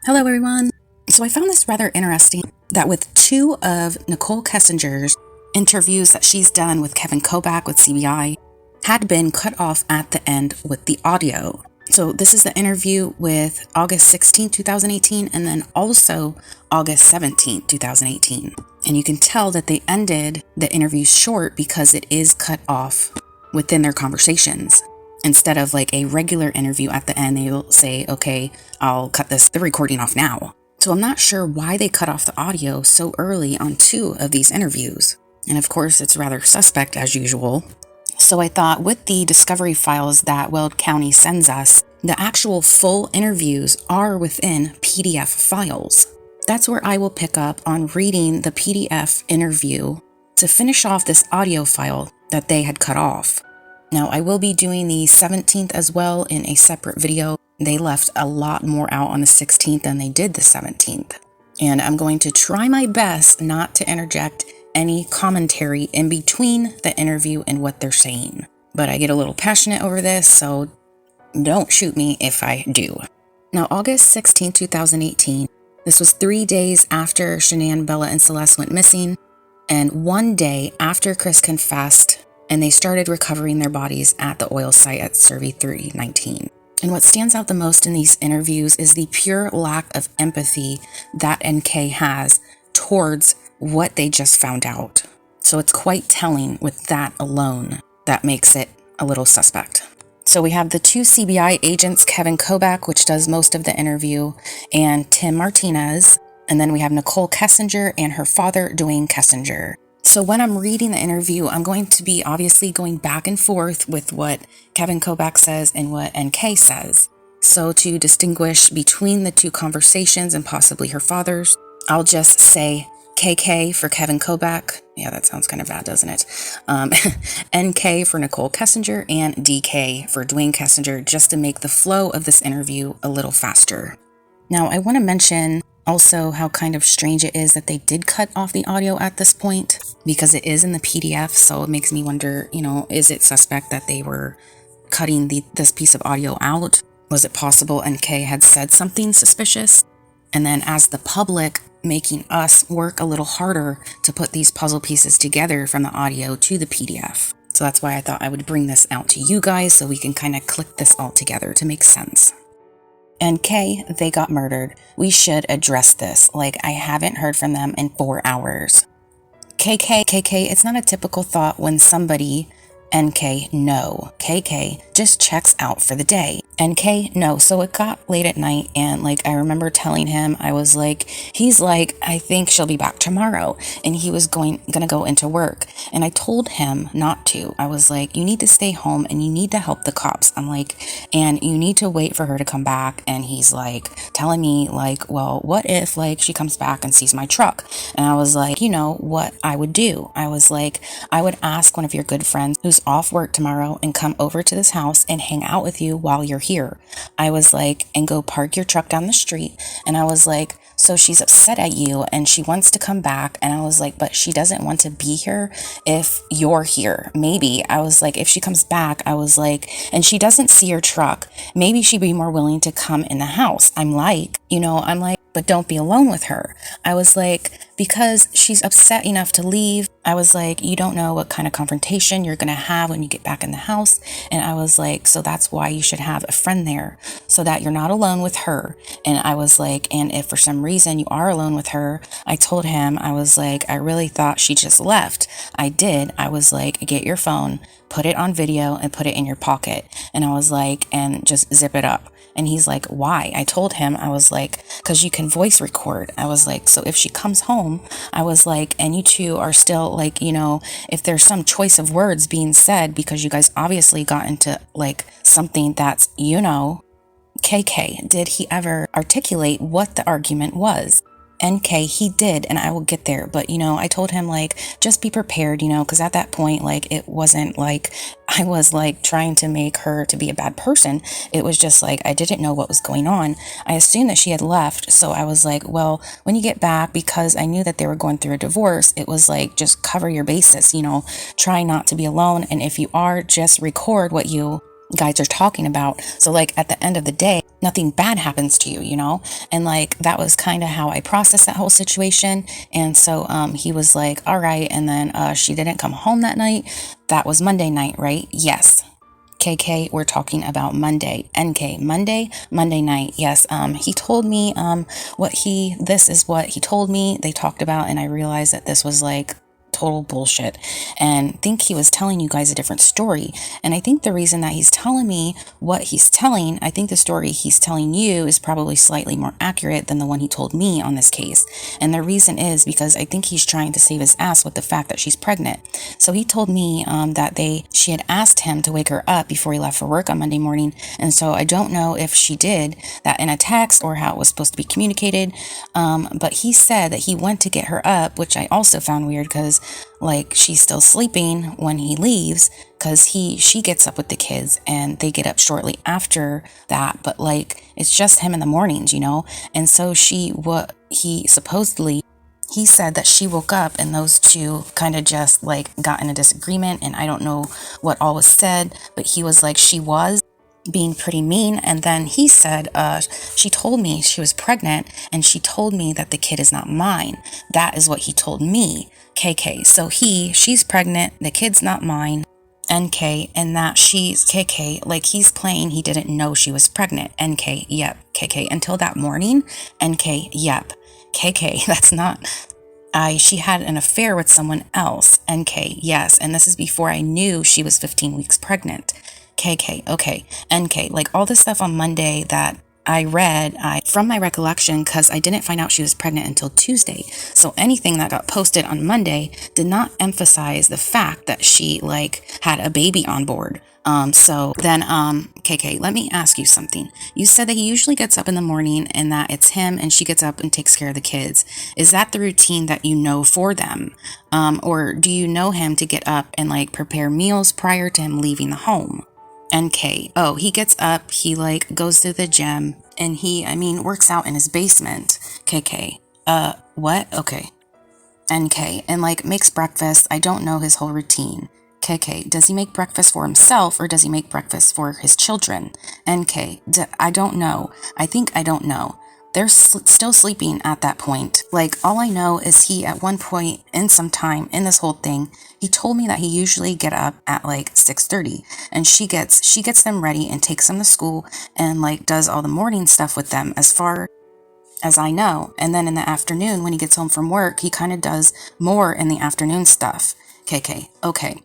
Hello everyone! So I found this rather interesting that with two of Nicole Kessinger's interviews that she's done with Kevin Kobach with CBI had been cut off at the end with the audio. So this is the interview with August 16, 2018 and then also August 17, 2018. And you can tell that they ended the interview short because it is cut off within their conversations. Instead of like a regular interview at the end, they'll say, okay, I'll cut the recording off now. So I'm not sure why they cut off the audio so early on two of these interviews. And of course, it's rather suspect as usual. So I thought with the discovery files that Weld County sends us, the actual full interviews are within PDF files. That's where I will pick up on reading the PDF interview to finish off this audio file that they had cut off. Now, I will be doing the 17th as well in a separate video. They left a lot more out on the 16th than they did the 17th. And I'm going to try my best not to interject any commentary in between the interview and what they're saying. But I get a little passionate over this, so don't shoot me if I do. Now, August 16, 2018, this was 3 days after Shanann, Bella, and Celeste went missing, and 1 day after Chris confessed and they started recovering their bodies at the oil site at Survey 319. And what stands out the most in these interviews is the pure lack of empathy that NK has towards what they just found out. So it's quite telling with that alone that makes it a little suspect. So we have the two CBI agents, Kevin Kobach, which does most of the interview, and Tim Martinez. And then we have Nicole Kessinger and her father, Dwayne Kessinger. So when I'm reading the interview, I'm going to be obviously going back and forth with what Kevin Kobach says and what NK says. So to distinguish between the two conversations and possibly her father's, I'll just say KK for Kevin Kobach. Yeah, that sounds kind of bad, doesn't it? NK for Nicole Kessinger and DK for Dwayne Kessinger, just to make the flow of this interview a little faster. Now, I want to mention also how kind of strange it is that they did cut off the audio at this point, because it is in the PDF, so it makes me wonder, is it suspect that they were cutting this piece of audio out? Was it possible NK had said something suspicious? And then as the public, making us work a little harder to put these puzzle pieces together from the audio to the PDF. So that's why I thought I would bring this out to you guys so we can kind of click this all together to make sense. NK, they got murdered. We should address this. I haven't heard from them in 4 hours. KK, it's not a typical thought when somebody, NK, no. KK just checks out for the day. NK, no. So it got late at night and I remember telling him, he's like, I think she'll be back tomorrow. And he was gonna go into work. And I told him not to. I was like, you need to stay home and you need to help the cops. I'm like, and you need to wait for her to come back. And he's telling me well, what if she comes back and sees my truck? And I was like, what I would do? I was like, I would ask one of your good friends who's off work tomorrow and come over to this house and hang out with you while you're here. I was like, and go park your truck down the street. And I was like, so she's upset at you and she wants to come back. And I was like, but she doesn't want to be here if you're here. Maybe. I was like, if she comes back, I was like, and she doesn't see your truck, maybe she'd be more willing to come in the house. I'm like, but don't be alone with her. I was like, because she's upset enough to leave. I was like, you don't know what kind of confrontation you're going to have when you get back in the house. And I was like, so that's why you should have a friend there so that you're not alone with her. And I was like, and if for some reason you are alone with her, I told him, I was like, I really thought she just left. I did. I was like, get your phone, put it on video and put it in your pocket. And I was like, and just zip it up. And he's like, why? I told him, I was like, because you can voice record. I was like, so if she comes home, I was like, and you two are still if there's some choice of words being said, because you guys obviously got into something that's, KK, did he ever articulate what the argument was? NK, he did, and I will get there. But, I told him, just be prepared, because at that point, it wasn't I was trying to make her to be a bad person. It was just I didn't know what was going on. I assumed that she had left. So I was like, well, when you get back, because I knew that they were going through a divorce, it was just cover your bases, try not to be alone. And if you are, just record what you guys are talking about. So like at the end of the day, nothing bad happens to you, you know? And like that was kind of how I processed that whole situation. And so he was like, all right. And then she didn't come home that night. That was Monday night, right? Yes. KK, we're talking about Monday. NK, Monday night. Yes. He told me this is what he told me they talked about, and I realized that this was like total bullshit, and think he was telling you guys a different story. And I think the reason that he's telling me what he's telling, I think the story he's telling you is probably slightly more accurate than the one he told me on this case. And the reason is because I think he's trying to save his ass with the fact that she's pregnant. So he told me that she had asked him to wake her up before he left for work on Monday morning. And so I don't know if she did that in a text or how it was supposed to be communicated. But he said that he went to get her up, which I also found weird because like she's still sleeping when he leaves, because she gets up with the kids and they get up shortly after that, but like it's just him in the mornings, you know. And so he said that she woke up and those two kind of just like got in a disagreement, and I don't know what all was said, but he was like she was being pretty mean. And then he said she told me she was pregnant, and she told me that the kid is not mine. That is what he told me. KK. So she's pregnant, the kid's not mine. NK, and that she's KK, like he's playing he didn't know she was pregnant. NK, yep. KK, until that morning. NK, yep. KK, that's not she had an affair with someone else. NK, yes, and this is before I knew she was 15 weeks pregnant. KK, okay. NK, like all this stuff on Monday that I read, from my recollection, because I didn't find out she was pregnant until Tuesday. So anything that got posted on Monday did not emphasize the fact that she like had a baby on board. So then, KK, let me ask you something. You said that he usually gets up in the morning and that it's him and she gets up and takes care of the kids. Is that the routine that you know for them? Or do you know him to get up and like prepare meals prior to him leaving the home? NK, oh, he gets up, he like goes to the gym, and he works out in his basement. KK, what? Okay. NK, and like makes breakfast. I don't know his whole routine. KK, does he make breakfast for himself or does he make breakfast for his children? NK, I don't know. I think I don't know. They're still sleeping at that point. Like, all I know is he, at one point in some time in this whole thing, he told me that he usually get up at like 6:30, and she gets them ready and takes them to school and like does all the morning stuff with them as far as I know. And then in the afternoon, when he gets home from work, he kind of does more in the afternoon stuff. KK, okay.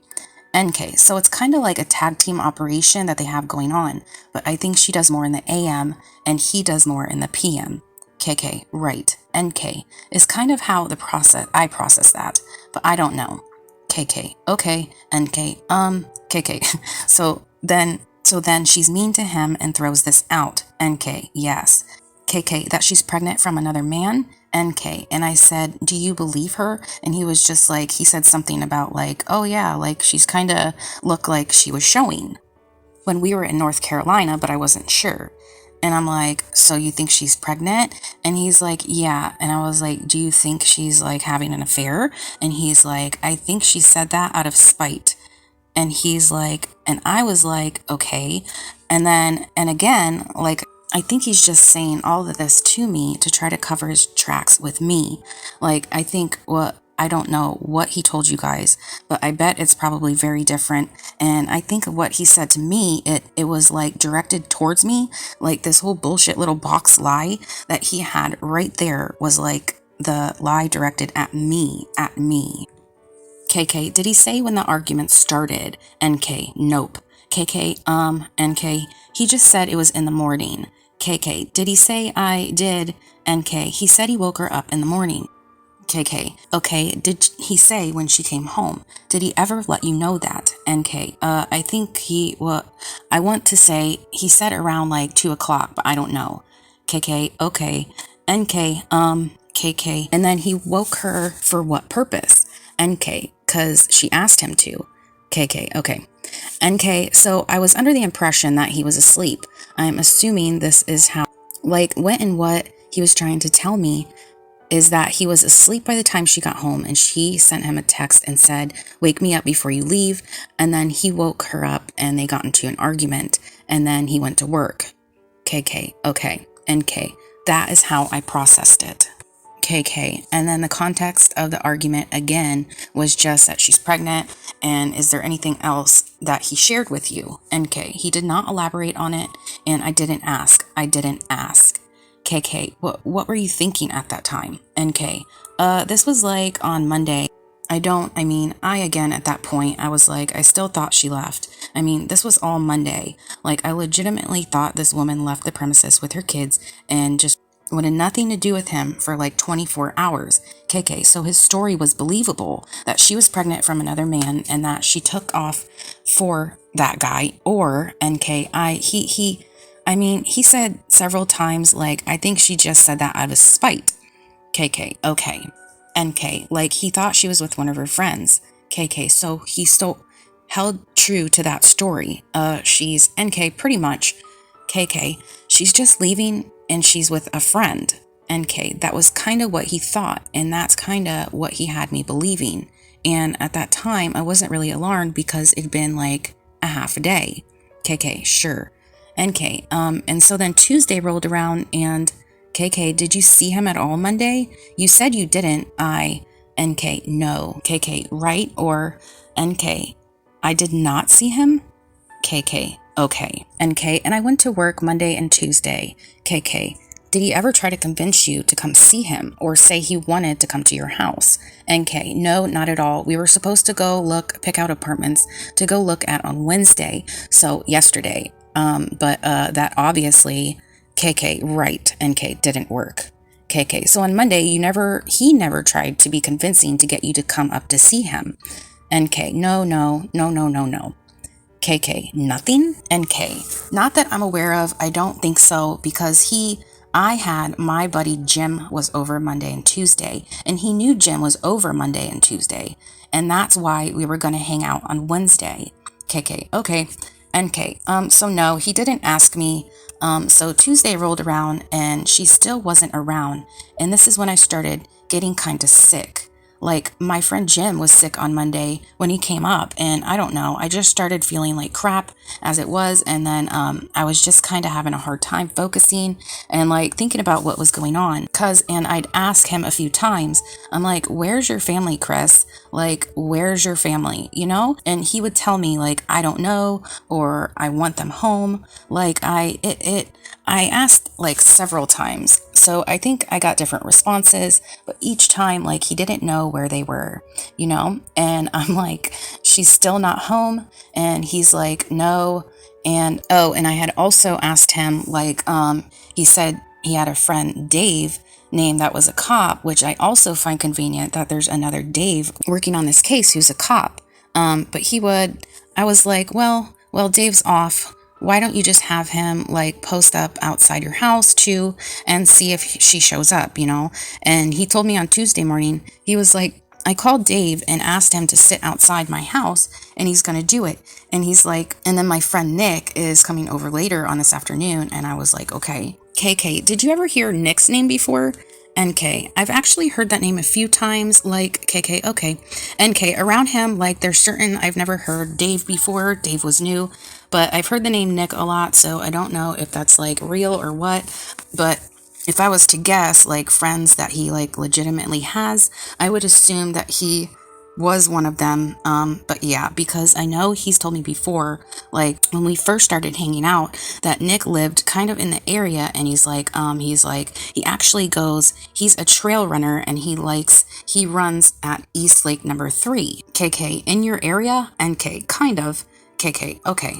NK, so it's kind of like a tag team operation that they have going on, but I think she does more in the AM and he does more in the PM. KK, right. NK is kind of how I process that, but I don't know. KK, okay. NK, KK. So then she's mean to him and throws this out. NK, yes. KK, that she's pregnant from another man. NK, and I said, do you believe her? And he was just like, he said something about like, oh yeah, like she's kind of looked like she was showing when we were in North Carolina, but I wasn't sure. And I'm like, so you think she's pregnant? And he's like, yeah. And I was like, do you think she's like having an affair? And he's like, I think she said that out of spite. And he's like, and I was like, okay. And again, like, I think he's just saying all of this to me to try to cover his tracks with me. Like, I don't know what he told you guys, but I bet it's probably very different. And I think what he said to me, it was like directed towards me. Like this whole bullshit little box lie that he had right there was like the lie directed at me. KK, did he say when the argument started? NK, nope. KK, NK, he just said it was in the morning. KK, did he say I did? NK, he said he woke her up in the morning. KK, okay, did he say when she came home? Did he ever let you know that? NK, I think I want to say he said around like 2 o'clock, but I don't know. KK, okay. NK, KK, and then he woke her for what purpose? NK, cause she asked him to. KK, okay. NK, so I was under the impression that he was asleep. I'm assuming this is how, like, when and what he was trying to tell me is that he was asleep by the time she got home, and she sent him a text and said, "Wake me up before you leave." And then he woke her up and they got into an argument, and then he went to work. KK, okay, NK. That is how I processed it. KK. And then the context of the argument again was just that she's pregnant, and is there anything else that he shared with you? NK. He did not elaborate on it, and I didn't ask. KK. What were you thinking at that time? NK. This was like on Monday. Again, at that point, I was like, I still thought she left. This was all Monday. Like, I legitimately thought this woman left the premises with her kids and just wanted nothing to do with him for like 24 hours. KK. So his story was believable, that she was pregnant from another man and that she took off for that guy. Or NK. He said several times, like, I think she just said that out of spite. KK. Okay. NK. Like, he thought she was with one of her friends. KK. So he still held true to that story. She's NK pretty much. KK. She's just leaving and she's with a friend. NK. That was kind of what he thought, and that's kind of what he had me believing. And at that time, I wasn't really alarmed because it'd been like a half a day. KK. Sure. NK. And so then Tuesday rolled around and KK, did you see him at all Monday? You said you didn't. NK, no. KK, right? Or NK, I did not see him? KK, okay. NK, and I went to work Monday and Tuesday. KK, did he ever try to convince you to come see him or say he wanted to come to your house? NK, no, not at all. We were supposed to pick out apartments to go look at on Wednesday. So yesterday. But that obviously... KK, right. NK, didn't work. KK, so on Monday, he never tried to be convincing to get you to come up to see him. NK, no. KK, nothing? NK, not that I'm aware of. I don't think so, because I had my buddy Jim was over Monday and Tuesday, and he knew Jim was over Monday and Tuesday, and that's why we were going to hang out on Wednesday. KK, okay. NK, so no, he didn't ask me. So Tuesday rolled around and she still wasn't around. And this is when I started getting kind of sick. Like, my friend Jim was sick on Monday when he came up, and I don't know, I just started feeling like crap as it was, and then I was just kind of having a hard time focusing and like thinking about what was going on. And I'd ask him a few times, I'm like, where's your family, Chris? Like, where's your family, you know? And he would tell me like, I don't know, or I want them home. Like, I asked like several times. So I think I got different responses, but each time, like, he didn't know where they were, you know? And I'm like, she's still not home. And he's like, no. And I had also asked him, like, he said he had a friend, Dave, name that was a cop, which I also find convenient that there's another Dave working on this case who's a cop. But I was like, well, Dave's off. Why don't you just have him like post up outside your house too and see if she shows up, you know? And he told me on Tuesday morning, he was like, I called Dave and asked him to sit outside my house and he's going to do it. And he's like, and then my friend Nick is coming over later on this afternoon. And I was like, okay. KK, did you ever hear Nick's name before? NK, I've actually heard that name a few times, like, KK, okay. NK, around him, like, there's certain, I've never heard Dave before. Dave was new, but I've heard the name Nick a lot, so I don't know if that's, like, real or what. But if I was to guess, like, friends that he, like, legitimately has, I would assume that he was one of them. But yeah, because I know he's told me before, like, when we first started hanging out, that Nick lived kind of in the area, and he's like, he actually goes, he's a trail runner, and he runs at East Lake number 3. KK, in your area? NK, kind of. KK, okay.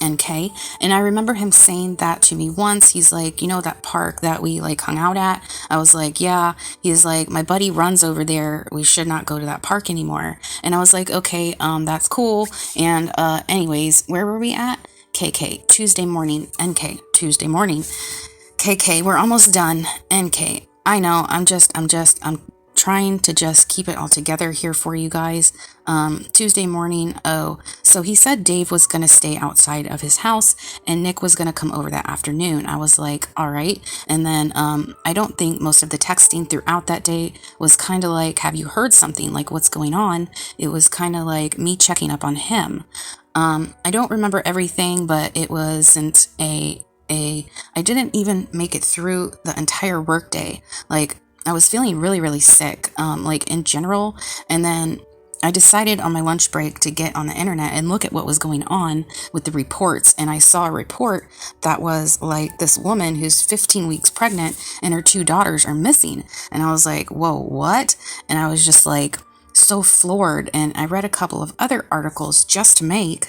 NK, and I remember him saying that to me once. He's like, you know that park that we like hung out at? I was like, yeah. He's like, my buddy runs over there, we should not go to that park anymore. And I was like, okay, that's cool. And anyways, where were we at? KK, Tuesday morning. NK, Tuesday morning. KK, we're almost done. NK, I know, I'm trying to just keep it all together here for you guys. Tuesday morning, so he said Dave was going to stay outside of his house and Nick was going to come over that afternoon. I was like, all right. And then I don't think most of the texting throughout that day was kind of like, have you heard something? Like, what's going on? It was kind of like me checking up on him. I don't remember everything, but it wasn't I didn't even make it through the entire workday. Like, I was feeling really, really sick, like in general. And then I decided on my lunch break to get on the internet and look at what was going on with the reports. And I saw a report that was like this woman who's 15 weeks pregnant and her 2 daughters are missing. And I was like, whoa, what? And I was just like so floored. And I read a couple of other articles just to make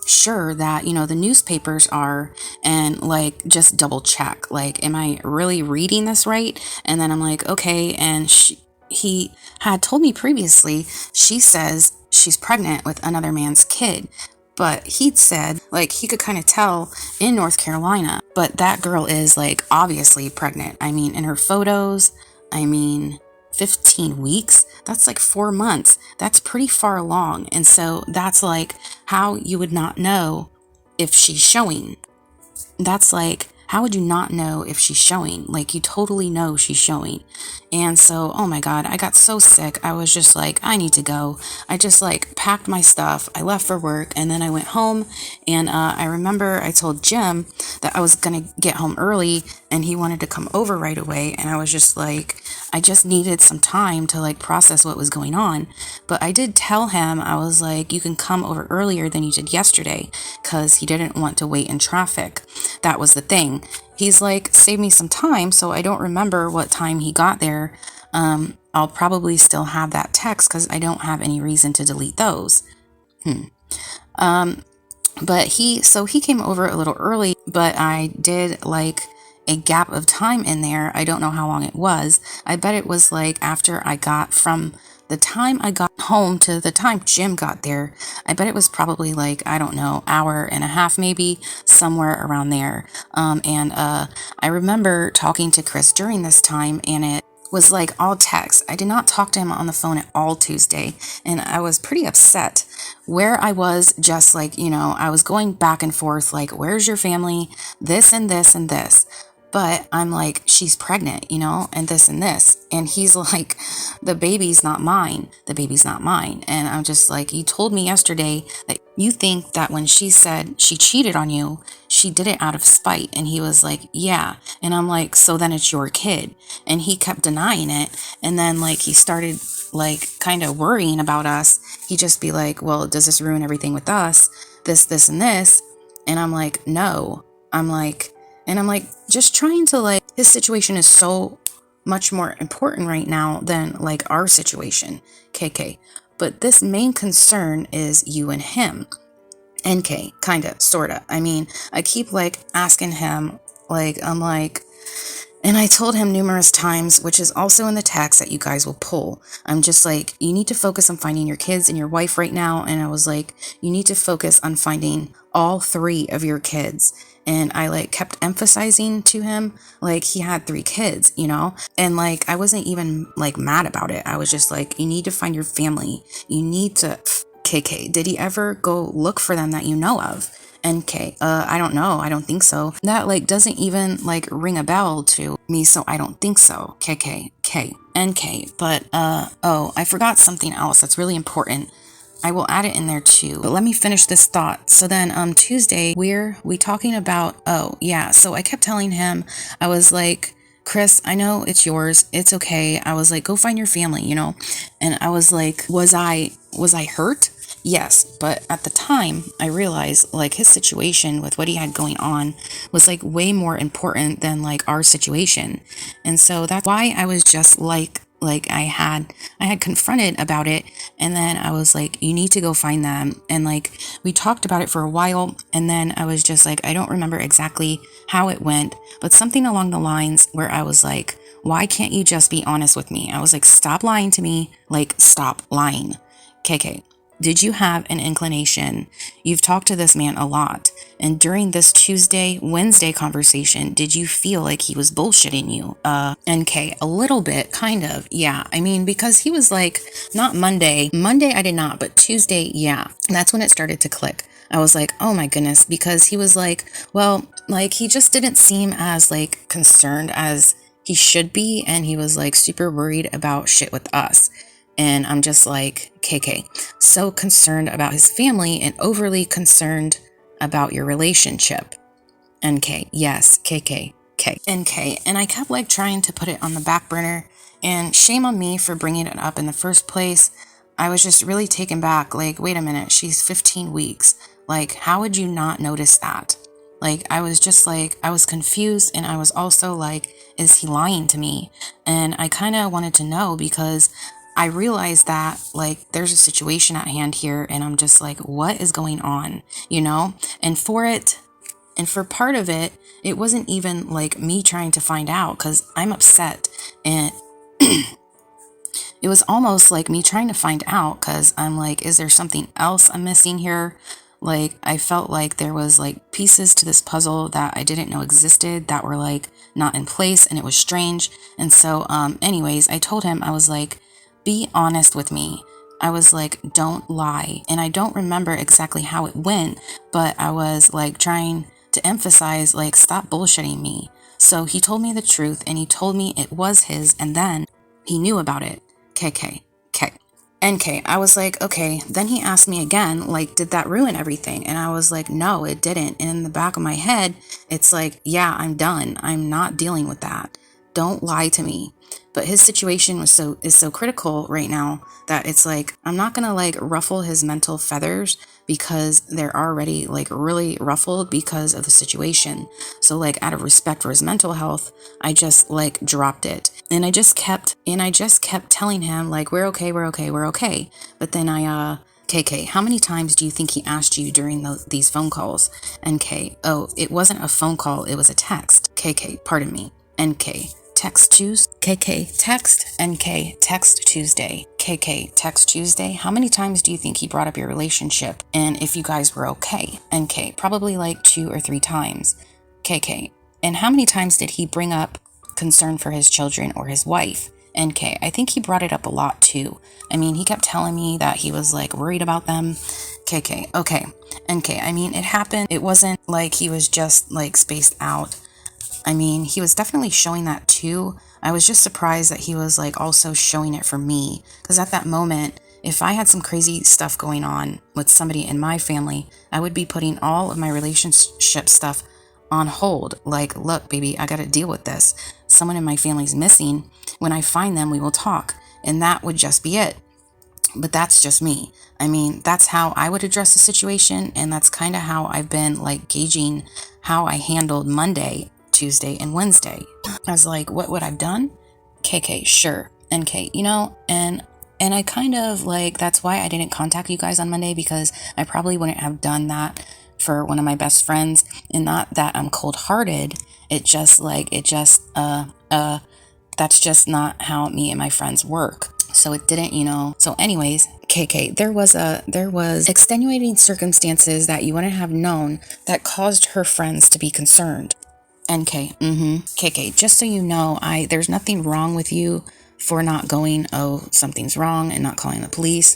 sure that, you know, the newspapers are, and like just double check, like, am I really reading this right? And then I'm like, okay. And he had told me previously, she says she's pregnant with another man's kid, but he'd said like he could kind of tell in North Carolina, but that girl is like obviously pregnant. I mean, in her photos, 15 weeks, that's like 4 months. That's pretty far along. And so that's like how you would not know if she's showing. That's like, how would you not know if she's showing? Like, you totally know she's showing. And so, oh my God, I got so sick. I was just like, I need to go. I just like packed my stuff. I left for work and then I went home. And I remember I told Jim that I was going to get home early and he wanted to come over right away. And I was just like, I just needed some time to like process what was going on. But I did tell him, I was like, you can come over earlier than you did yesterday, because he didn't want to wait in traffic. That was the thing. He's like, save me some time. So I don't remember what time he got there. I'll probably still have that text because I don't have any reason to delete those. But he came over a little early, but I did like a gap of time in there. I don't know how long it was. I bet it was like after I got from the time I got home to the time Jim got there. I bet it was probably like, I don't know, hour and a half, maybe somewhere around there. I remember talking to Chris during this time, and it was like all text. I did not talk to him on the phone at all Tuesday, and I was pretty upset. Where I was just like, you know, I was going back and forth like, where's your family? This and this and this. But I'm like, she's pregnant, you know, and this and this. And he's like, the baby's not mine. The baby's not mine. And I'm just like, you told me yesterday that you think that when she said she cheated on you, she did it out of spite. And he was like, yeah. And I'm like, so then it's your kid. And he kept denying it. And then like he started like kind of worrying about us. He'd just be like, well, does this ruin everything with us? This, and this. And I'm like, no. I'm like, just trying to like, his situation is so much more important right now than like our situation, KK. But this main concern is you and him. NK, kinda, sorta. I mean, I keep like asking him, like, I'm like, and I told him numerous times, which is also in the text that you guys will pull. I'm just like, you need to focus on finding your kids and your wife right now. And I was like, you need to focus on finding all 3 of your kids. And I like kept emphasizing to him, like he had 3 kids, you know, and like, I wasn't even like mad about it. I was just like, you need to find your family. You need to, KK, did he ever go look for them that you know of? NK, I don't know. I don't think so. That like doesn't even like ring a bell to me. So I don't think so. KK, K, NK. But, oh, I forgot something else that's really important. I will add it in there too, but let me finish this thought. So then, Tuesday, we talking about, oh yeah. So I kept telling him, I was like, Chris, I know it's yours. It's okay. I was like, go find your family, you know? And I was like, was I hurt? Yes. But at the time I realized like his situation with what he had going on was like way more important than like our situation. And so that's why I was just like I had confronted about it. And then I was like, you need to go find them. And like, we talked about it for a while. And then I was just like, I don't remember exactly how it went, but something along the lines where I was like, why can't you just be honest with me? I was like, stop lying to me. Like, stop lying. KK. Did you have an inclination? You've talked to this man a lot. And during this Wednesday conversation, did you feel like he was bullshitting you? NK, a little bit, kind of. Yeah. I mean, because he was like, not Monday. Monday I did not, but Tuesday, yeah. And that's when it started to click. I was like, oh my goodness, because he was like, well, like he just didn't seem as like concerned as he should be. And he was like super worried about shit with us. And I'm just like, KK, so concerned about his family and overly concerned about your relationship. NK, yes, KK, K. NK. And I kept like trying to put it on the back burner, and shame on me for bringing it up in the first place. I was just really taken back. Like, wait a minute, she's 15 weeks. Like, how would you not notice that? Like, I was just like, I was confused, and I was also like, is he lying to me? And I kind of wanted to know, because I realized that like there's a situation at hand here, and I'm just like, what is going on, you know? And for part of it, it wasn't even like me trying to find out, because I'm upset, and it was almost like me trying to find out, because I'm like, is there something else I'm missing here? Like, I felt like there was like pieces to this puzzle that I didn't know existed that were like not in place, and it was strange. And so anyways, I told him, I was like, be honest with me. I was like, don't lie. And I don't remember exactly how it went, but I was like trying to emphasize, like, stop bullshitting me. So he told me the truth, and he told me it was his, and then he knew about it. KK, K. NK, I was like, okay. Then he asked me again, like, did that ruin everything? And I was like, no, it didn't. And in the back of my head, it's like, yeah, I'm done. I'm not dealing with that. Don't lie to me. But his situation is so critical right now that it's like, I'm not gonna like ruffle his mental feathers, because they're already like really ruffled because of the situation. So like, out of respect for his mental health, I just like dropped it. And I just kept telling him like, we're okay. But then KK, how many times do you think he asked you during these phone calls? NK, oh, it wasn't a phone call, it was a text. KK, pardon me. NK, text Tuesday. KK, text. NK, text Tuesday. KK, text Tuesday. How many times do you think he brought up your relationship and if you guys were okay? NK, probably like 2 or 3 times. KK, and how many times did he bring up concern for his children or his wife? NK, I think he brought it up a lot too. I mean, he kept telling me that he was like worried about them. KK, okay. NK, I mean, it happened. It wasn't like he was just like spaced out. I mean, he was definitely showing that too. I was just surprised that he was like also showing it for me, because at that moment, if I had some crazy stuff going on with somebody in my family, I would be putting all of my relationship stuff on hold. Like, look, baby, I got to deal with this. Someone in my family's missing. When I find them, we will talk. And that would just be it. But that's just me. I mean, that's how I would address the situation. And that's kind of how I've been like gauging how I handled Monday, Tuesday, and Wednesday. I was like, what would I've done? KK, sure. NK, you know, and I kind of like, that's why I didn't contact you guys on Monday, because I probably wouldn't have done that for one of my best friends. And not that I'm cold-hearted. That's just not how me and my friends work. So it didn't, you know. So anyways, KK, there was extenuating circumstances that you wouldn't have known that caused her friends to be concerned. NK, KK, just so you know, there's nothing wrong with you for not going, oh, something's wrong, and not calling the police.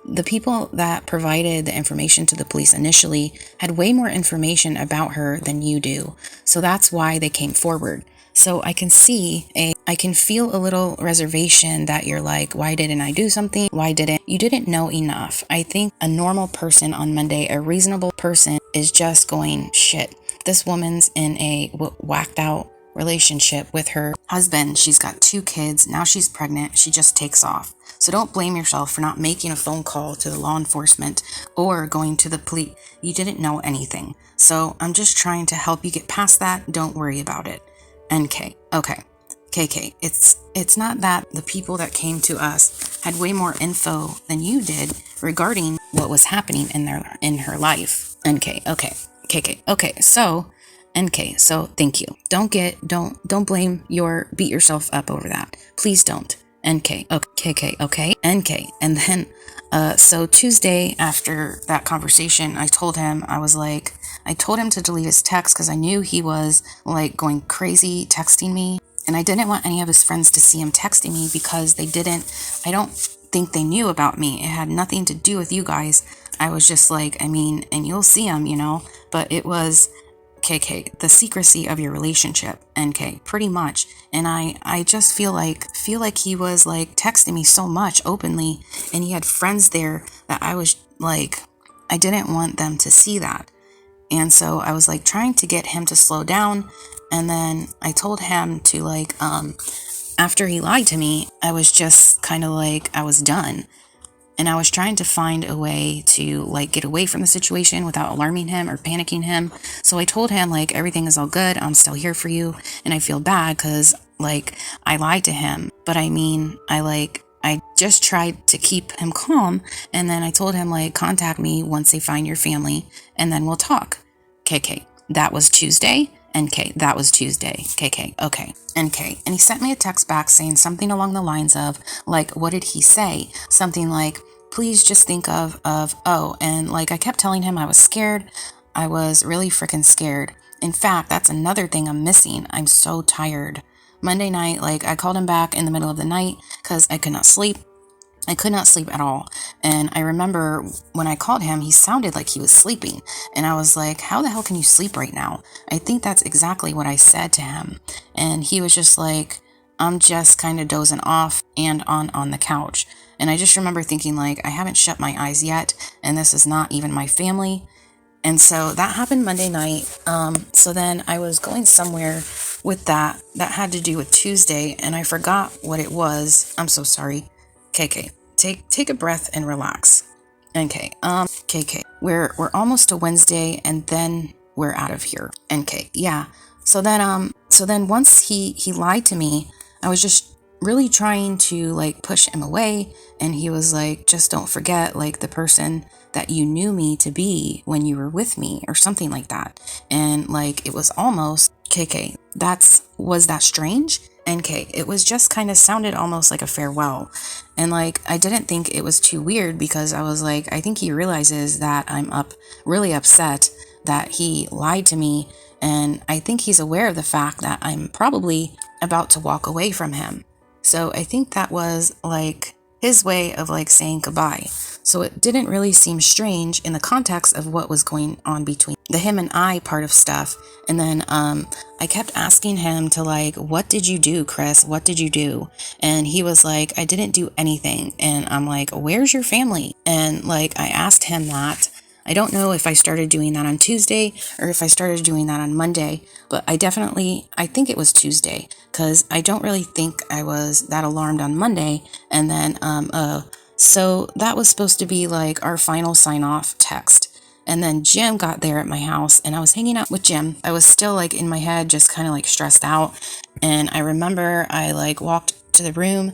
The people that provided the information to the police initially had way more information about her than you do. So that's why they came forward. So I can feel a little reservation that you're like, why didn't I do something? You didn't know enough. I think a normal person on Monday, a reasonable person, is just going, shit, this woman's in a whacked out relationship with her husband. She's got 2 kids. Now she's pregnant. She just takes off. So don't blame yourself for not making a phone call to the law enforcement or going to the police. You didn't know anything. So I'm just trying to help you get past that. Don't worry about it. NK, okay. KK, it's not that the people that came to us had way more info than you did regarding what was happening in her life. NK, okay. KK, okay. So NK, so thank you. Don't beat yourself up over that. Please don't. NK, okay. KK, okay. NK, and then So Tuesday after that conversation, I told him to delete his text because I knew he was like going crazy texting me. And I didn't want any of his friends to see him texting me because I don't think they knew about me. It had nothing to do with you guys. I was just like, and you'll see him, but it was KK, the secrecy of your relationship, NK, pretty much. And I just feel like he was like texting me so much openly, and he had friends there that I was like, I didn't want them to see that. And so I was like trying to get him to slow down. And then I told him to like, after he lied to me, I was just kind of like, I was done. And I was trying to find a way to like get away from the situation without alarming him or panicking him. So I told him like, everything is all good. I'm still here for you. And I feel bad because like I lied to him. But I just tried to keep him calm. And then I told him like, contact me once they find your family and then we'll talk. KK, that was Tuesday. NK, that was Tuesday. KK, okay. NK. And he sent me a text back saying something along the lines of, like, what did he say? Something like, please just think of, oh, and like I kept telling him I was scared. I was really freaking scared. In fact, that's another thing I'm missing. I'm so tired. Monday night, like I called him back in the middle of the night because I could not sleep. I could not sleep at all. And I remember when I called him, he sounded like he was sleeping. And I was like, how the hell can you sleep right now? I think that's exactly what I said to him. And he was just like, I'm just kind of dozing off and on the couch. And I just remember thinking like, I haven't shut my eyes yet. And this is not even my family. And so that happened Monday night. So then I was going somewhere with that had to do with Tuesday. And I forgot what it was. I'm so sorry. KK, take a breath and relax. NK, KK, we're almost to Wednesday and then we're out of here. NK, yeah. So then once he lied to me, I was just really trying to like push him away, and he was like, just don't forget like the person that you knew me to be when you were with me or something like that. And like it was almost KK, was that strange? NK, it was just kind of sounded almost like a farewell. And like, I didn't think it was too weird because I was like, I think he realizes that I'm really upset that he lied to me. And I think he's aware of the fact that I'm probably about to walk away from him. So I think that was like his way of like saying goodbye. So it didn't really seem strange in the context of what was going on between the him and I part of stuff. And then I kept asking him to like, what did you do, Chris? What did you do? And he was like, I didn't do anything. And I'm like, where's your family? And like, I asked him that. I don't know if I started doing that on Tuesday or if I started doing that on Monday, but I think it was Tuesday because I don't really think I was that alarmed on Monday. And then, so that was supposed to be like our final sign off text. And then Jim got there at my house and I was hanging out with Jim. I was still like in my head, just kind of like stressed out. And I remember I like walked to the room,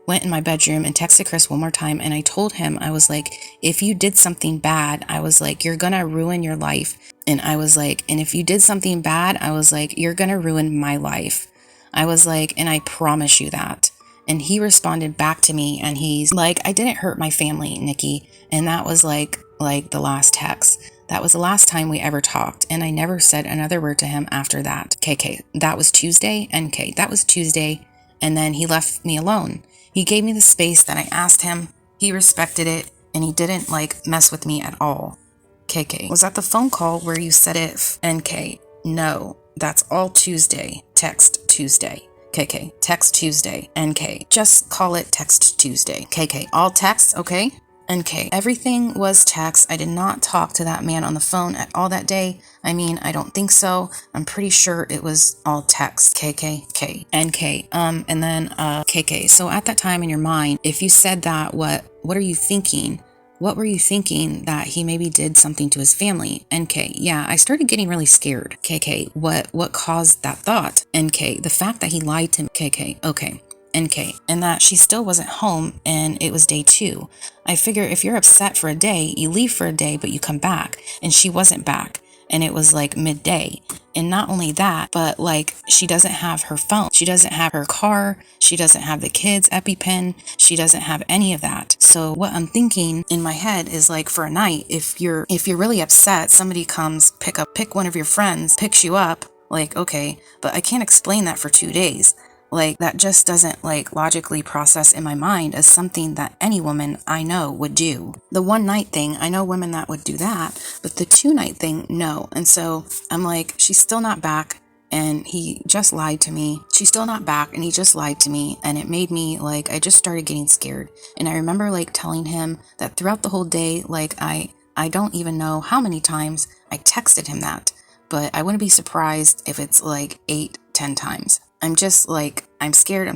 went in my bedroom and texted Chris one more time. And I told him, I was like, if you did something bad, I was like, you're going to ruin your life. And I was like, and if you did something bad, I was like, you're going to ruin my life. I was like, and I promise you that. And he responded back to me and he's like, I didn't hurt my family, Nikki. And that was like the last text. That was the last time we ever talked. And I never said another word to him after that. KK, that was Tuesday. NK, that was Tuesday. And then he left me alone. He gave me the space that I asked him. He respected it and he didn't like mess with me at all. KK, was that the phone call where you said it? NK, no, that's all Tuesday. Text Tuesday. KK, text Tuesday. NK, just call it text Tuesday. KK, all text, okay? NK, everything was text. I did not talk to that man on the phone at all that day. I mean, I don't think so. I'm pretty sure it was all text. KK, K, NK, and then KK. So at that time in your mind, if you said that, what are you thinking? What were you thinking that he maybe did something to his family? NK, yeah, I started getting really scared. KK, what caused that thought? NK, the fact that he lied to me. KK, okay. NK, and that she still wasn't home and it was day 2. I figure if you're upset for a day, you leave for a day, but you come back, and she wasn't back. and it was like midday. And not only that, but like she doesn't have her phone. She doesn't have her car. She doesn't have the kids' EpiPen. She doesn't have any of that. So what I'm thinking in my head is like, for a night, if you're really upset, somebody comes, pick one of your friends, picks you up, like, okay, but I can't explain that for 2 days. Like, that just doesn't like logically process in my mind as something that any woman I know would do. The one night thing, I know women that would do that, but the 2-night thing, no. And so I'm like, she's still not back, and he just lied to me. She's still not back, and he just lied to me, and it made me like, I just started getting scared. And I remember like telling him that throughout the whole day, like I don't even know how many times I texted him that, but I wouldn't be surprised if it's like 8-10 times. I'm just like, I'm scared.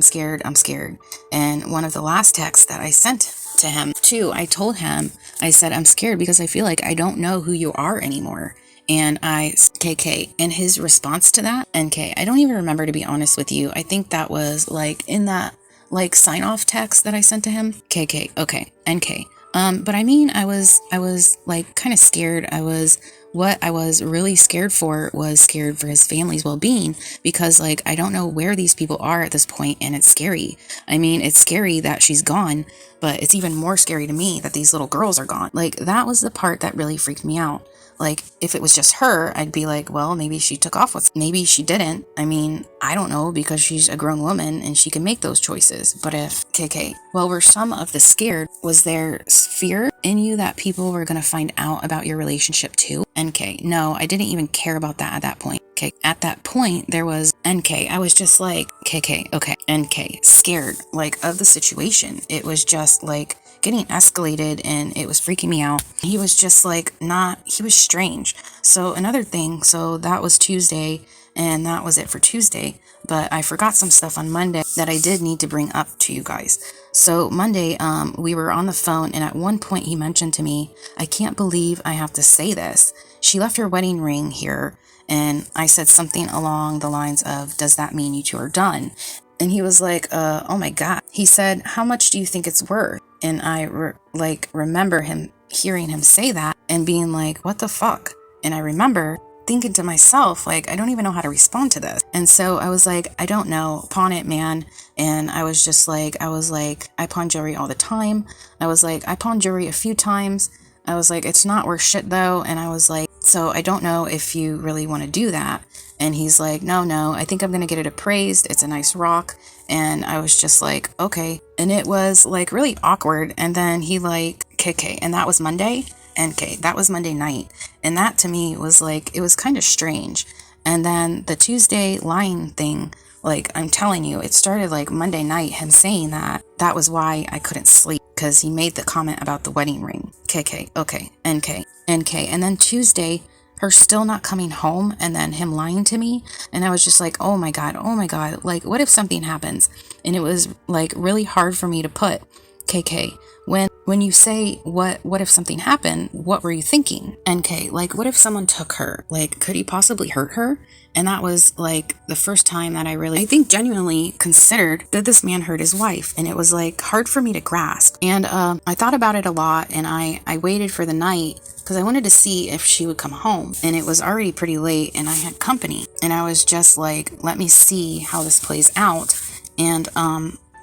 And one of the last texts that I sent to him too, I told him, I said, I'm scared because I feel like I don't know who you are anymore. And KK, and his response to that, NK, I don't even remember, to be honest with you. I think that was like in that like sign off text that I sent to him. KK, okay, NK. But I mean, I was like kind of scared. What I was really scared for was scared for his family's well-being, because like, I don't know where these people are at this point, and it's scary. I mean, it's scary that she's gone, but it's even more scary to me that these little girls are gone. Like, that was the part that really freaked me out. Like, if it was just her, I'd be like, well, maybe she took off with, maybe she didn't. I mean, I don't know, because she's a grown woman and she can make those choices. But if, KK, well, were some of the scared, was there fear in you that people were going to find out about your relationship too? NK, no, I didn't even care about that at that point. Okay, at that point, there was NK. I was just like, KK, okay, NK, scared, like, of the situation. It was just like getting escalated, and it was freaking me out. He was just like he was strange. So another thing, so that was Tuesday, and that was it for Tuesday, but I forgot some stuff on Monday that I did need to bring up to you guys. So Monday, we were on the phone, and at one point he mentioned to me, I can't believe I have to say this, she left her wedding ring here. And I said something along the lines of, does that mean you two are done? And he was like, oh my God. He said, how much do you think it's worth? And I remember hearing him say that and being like, what the fuck? And I remember thinking to myself, like, I don't even know how to respond to this. And so I was like, I don't know, pawn it, man. And I was like, I pawn jewelry all the time. I was like, I pawn jewelry a few times. I was like, it's not worth shit though. And I was like, so I don't know if you really want to do that. And he's like, no, I think I'm going to get it appraised. It's a nice rock. And I was just like, okay. And it was like really awkward. And then he like, KK, and that was Monday. NK, that was Monday night. And that to me was like, it was kind of strange. And then the Tuesday lying thing, like, I'm telling you, it started like Monday night, him saying that was why I couldn't sleep, because he made the comment about the wedding ring. KK, okay, NK. And then Tuesday, her still not coming home, and then him lying to me. And I was just like, oh my God, like, what if something happens? And it was like really hard for me to put, KK, when you say, what if something happened, what were you thinking? NK, like, what if someone took her? Like, could he possibly hurt her? And that was like the first time that I think genuinely considered, did this man hurt his wife? And it was like hard for me to grasp. And I thought about it a lot, and I waited for the night because I wanted to see if she would come home. And it was already pretty late, and I had company. And I was just like, let me see how this plays out. And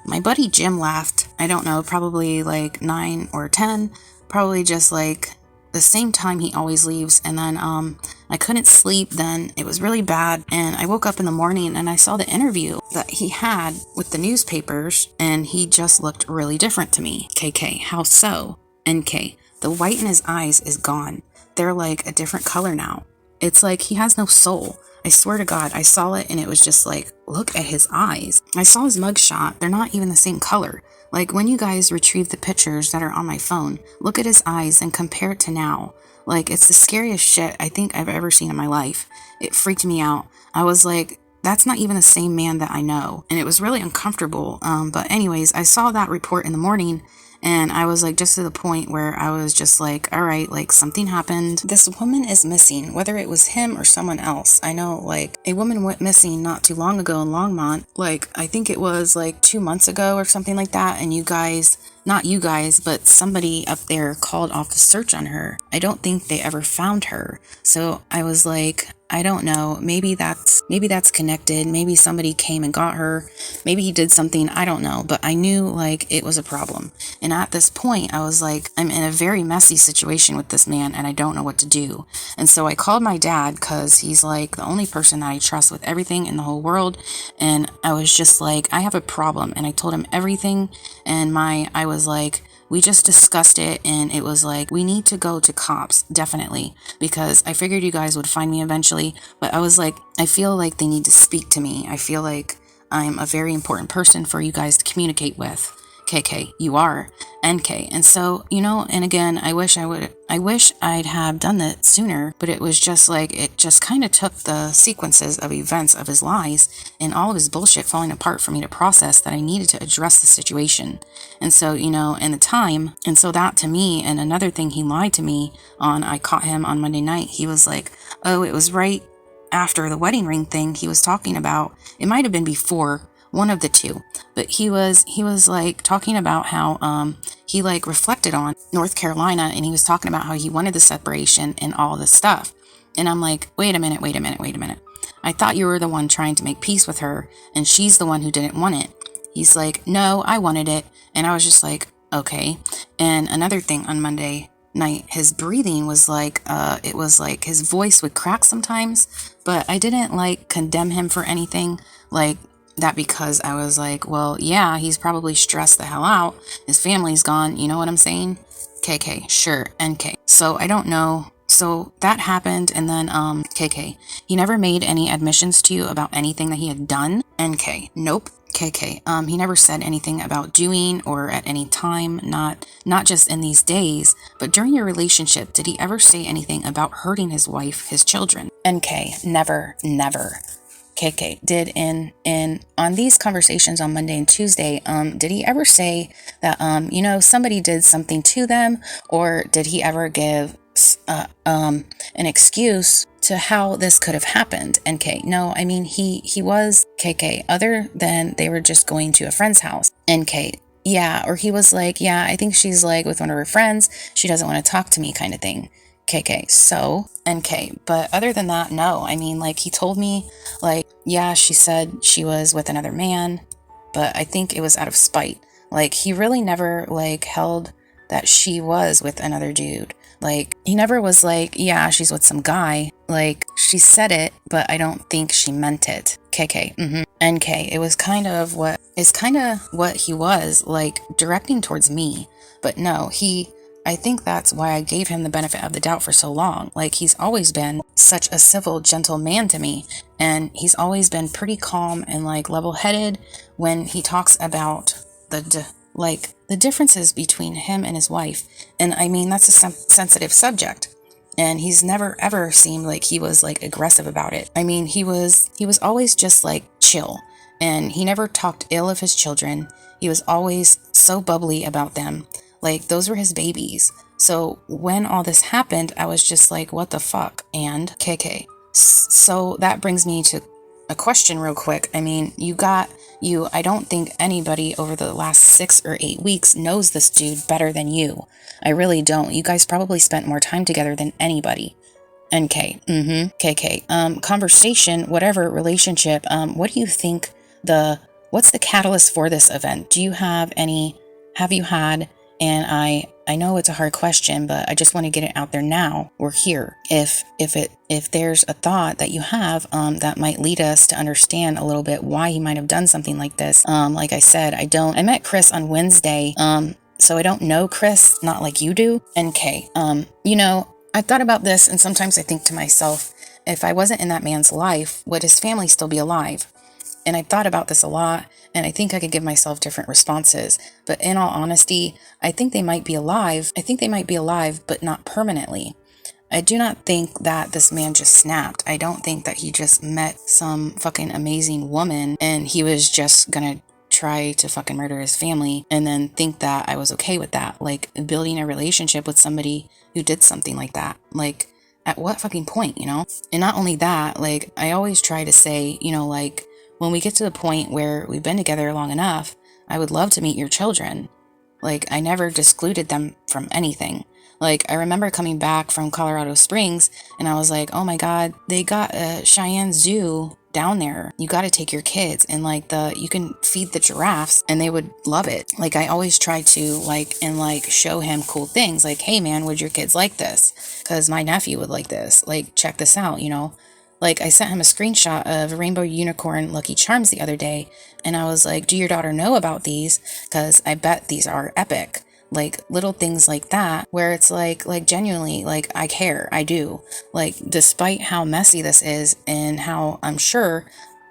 my buddy Jim left, I don't know, probably like 9 or 10, probably just like the same time he always leaves. And then I couldn't sleep then. It was really bad. And I woke up in the morning and I saw the interview that he had with the newspapers, and he just looked really different to me. KK, how so? NK, the white in his eyes is gone. They're like a different color now. It's like he has no soul. I swear to God, I saw it and it was just like, look at his eyes. I saw his mugshot. They're not even the same color. Like, when you guys retrieve the pictures that are on my phone, look at his eyes and compare it to now. Like, it's the scariest shit I think I've ever seen in my life. It freaked me out. I was like, that's not even the same man that I know. And it was really uncomfortable. But anyways, I saw that report in the morning, And I was like, just to the point where I was just like, all right, like something happened. This woman is missing, whether it was him or someone else. I know like a woman went missing not too long ago in Longmont. Like, I think it was like 2 months ago or something like that. And you guys, not you guys, but somebody up there called off the search on her. I don't think they ever found her. So I was like, I don't know. Maybe that's connected. Maybe somebody came and got her. Maybe he did something. I don't know. But I knew like it was a problem. And at this point, I was like, I'm in a very messy situation with this man and I don't know what to do. And so I called my dad because he's like the only person that I trust with everything in the whole world. And I was just like, I have a problem. And I told him everything. And I was like, we just discussed it and it was like, we need to go to cops, definitely, because I figured you guys would find me eventually. But I was like, I feel like they need to speak to me. I feel like I'm a very important person for you guys to communicate with. KK, you are. NK. And so, and again, I wish I'd have done that sooner, but it was just like, it just kind of took the sequences of events of his lies and all of his bullshit falling apart for me to process that I needed to address the situation. And so, and the time, and so that to me, and another thing he lied to me on, I caught him on Monday night. He was like, oh, it was right after the wedding ring thing he was talking about. It might have been before, one of the two, but he was like talking about how he like reflected on North Carolina, and he was talking about how he wanted the separation and all this stuff. And I'm like, wait a minute. I thought you were the one trying to make peace with her and she's the one who didn't want it. He's like, no, I wanted it. And I was just like, okay. And another thing, on Monday night, his breathing was like, it was like his voice would crack sometimes, but I didn't like condemn him for anything like that, because I was like, well, yeah, he's probably stressed the hell out. His family's gone. You know what I'm saying? KK, sure. NK. So I don't know. So that happened. And then, KK, he never made any admissions to you about anything that he had done. NK, nope. KK, he never said anything about doing or at any time, not just in these days, but during your relationship, did he ever say anything about hurting his wife, his children? NK, never. KK, did in on these conversations on Monday and Tuesday, did he ever say that, somebody did something to them, or did he ever give an excuse to how this could have happened? NK, no, I mean, he was KK, other than they were just going to a friend's house. NK, yeah, or he was like, yeah, I think she's like with one of her friends. She doesn't want to talk to me kind of thing. KK, so NK, but other than that, no. I mean, like, he told me, like, yeah, she said she was with another man, but I think it was out of spite. Like, he really never, like, held that she was with another dude. Like, he never was like, yeah, she's with some guy. Like, she said it, but I don't think she meant it. KK, NK, it was kind of what he was, like, directing towards me. But no, I think that's why I gave him the benefit of the doubt for so long. Like, he's always been such a civil, gentle man to me. And he's always been pretty calm and like level-headed when he talks about the differences between him and his wife. And I mean, that's a sensitive subject. And he's never ever seemed like he was like aggressive about it. I mean, he was always just like chill. And he never talked ill of his children. He was always so bubbly about them. Like, those were his babies. So when all this happened, I was just like, what the fuck? And KK. So that brings me to a question real quick. I mean, I don't think anybody over the last 6 or 8 weeks knows this dude better than you. I really don't. You guys probably spent more time together than anybody. NK. KK. Conversation, whatever, relationship. What do you think what's the catalyst for this event? Have you had, and I know it's a hard question, but I just want to get it out there now. We're here. If there's a thought that you have that might lead us to understand a little bit why he might have done something like this. Like I said, I met Chris on Wednesday. So I don't know Chris, not like you do. NK. I've thought about this, and sometimes I think to myself, if I wasn't in that man's life, would his family still be alive? And I've thought about this a lot, and I think I could give myself different responses. But in all honesty, I think they might be alive. But not permanently. I do not think that this man just snapped. I don't think that he just met some fucking amazing woman and he was just gonna try to fucking murder his family and then think that I was okay with that. Like, building a relationship with somebody who did something like that. Like, at what fucking point, you know? And not only that, like, I always try to say, you know, like, when we get to the point where we've been together long enough, I would love to meet your children. Like, I never excluded them from anything. Like, I remember coming back from Colorado Springs and I was like, oh my God, they got a Cheyenne Zoo down there. You got to take your kids, and like you can feed the giraffes and they would love it. Like, I always try to show him cool things. Like, hey man, would your kids like this? Because my nephew would like this. Like, check this out, you know? Like, I sent him a screenshot of a rainbow unicorn Lucky Charms the other day, and I was like, do your daughter know about these? Because I bet these are epic. Like, little things like that, where it's like genuinely, like, I care, I do. Like, despite how messy this is and how I'm sure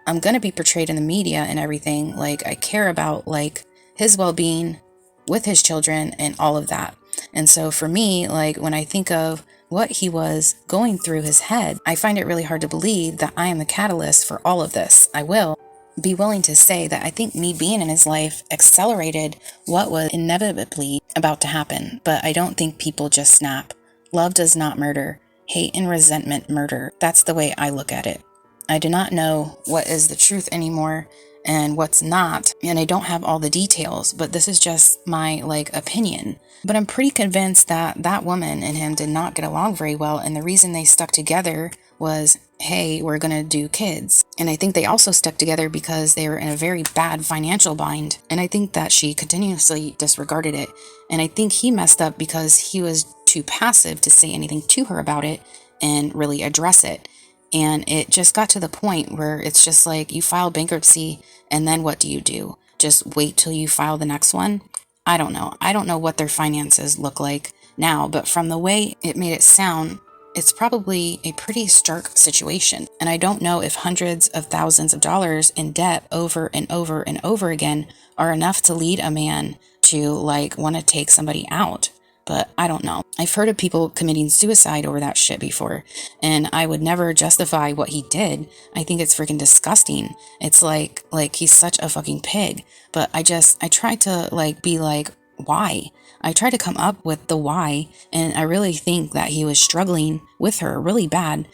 I'm gonna be portrayed in the media and everything, like, I care about, like, his well-being with his children and all of that. And so for me, like, when I think of what he was going through his head, I find it really hard to believe that I am the catalyst for all of this. I will be willing to say that I think me being in his life accelerated what was inevitably about to happen, but I don't think people just snap. Love does not murder. Hate and resentment murder. That's the way I look at it. I do not know what is the truth anymore and what's not, and I don't have all the details, but this is just my, like, opinion. But I'm pretty convinced that that woman and him did not get along very well, and the reason they stuck together was, hey, we're gonna do kids. And I think they also stuck together because they were in a very bad financial bind, and I think that she continuously disregarded it. And I think he messed up because he was too passive to say anything to her about it and really address it. And it just got to the point where it's just like, you file bankruptcy and then what do? Just wait till you file the next one? I don't know. I don't know what their finances look like now, but from the way it made it sound, it's probably a pretty stark situation. And I don't know if hundreds of thousands of dollars in debt over and over and over again are enough to lead a man to, like, want to take somebody out. But I don't know. I've heard of people committing suicide over that shit before, and I would never justify what he did. I think it's freaking disgusting. It's like he's such a fucking pig. But I try to, like, be like, why? I try to come up with the why, and I really think that he was struggling with her really bad.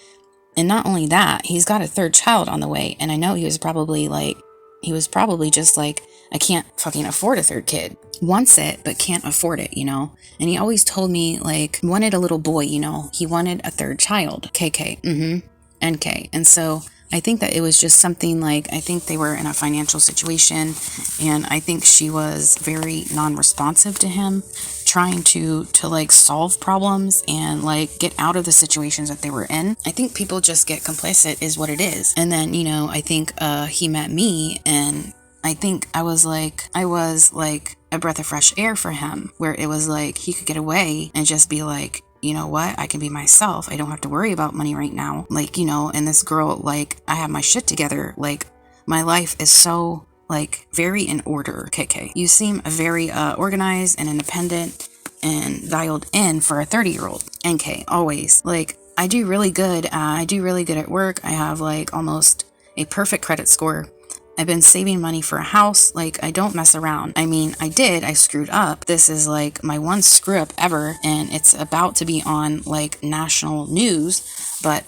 And not only that, he's got a third child on the way, and I know he was probably just like, I can't fucking afford a third kid. Wants it, but can't afford it, you know? And he always told me, like, wanted a little boy, you know? He wanted a third child. KK. NK. And so I think that it was just something like, I think they were in a financial situation, and I think she was very non-responsive to him, trying to like solve problems and like get out of the situations that they were in. I think people just get complicit is what it is. And then, you know, I think he met me, and I think I was like a breath of fresh air for him, where it was like he could get away and just be like, you know what, I can be myself. I don't have to worry about money right now. Like, you know, and this girl, like, I have my shit together. Like, my life is so, like, very in order. KK, you seem very organized and independent and dialed in for a 30-year-old. NK, always. Like, I do really good at work. I have, like, almost a perfect credit score. I've been saving money for a house. Like, I don't mess around. I mean, I screwed up. This is like my one screw up ever, and it's about to be on like national news, but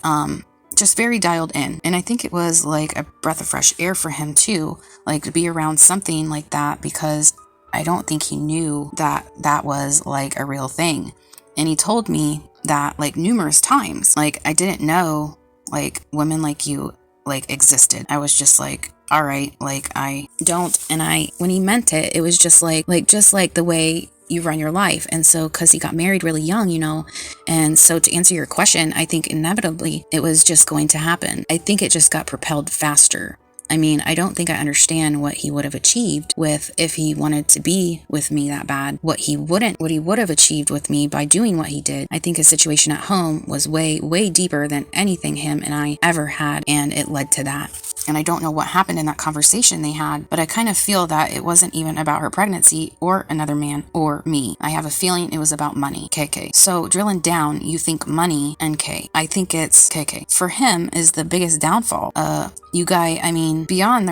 just very dialed in. And I think it was like a breath of fresh air for him too, like to be around something like that, because I don't think he knew that that was like a real thing. And he told me that like numerous times. Like, I didn't know like women like you like existed. I was just like, all right, like, I don't. And when he meant it, it was just like the way you run your life. And so, cause he got married really young, you know, and so to answer your question, I think inevitably it was just going to happen. I think it just got propelled faster. I mean, I don't think I understand what he would have achieved with, if he wanted to be with me that bad, what he would have achieved with me by doing what he did. I think his situation at home was way, way deeper than anything him and I ever had, and it led to that. And I don't know what happened in that conversation they had, but I kind of feel that it wasn't even about her pregnancy or another man or me. I have a feeling it was about money. KK. So drilling down, you think money, NK. I think it's KK. For him is the biggest downfall. I mean, mean, beyond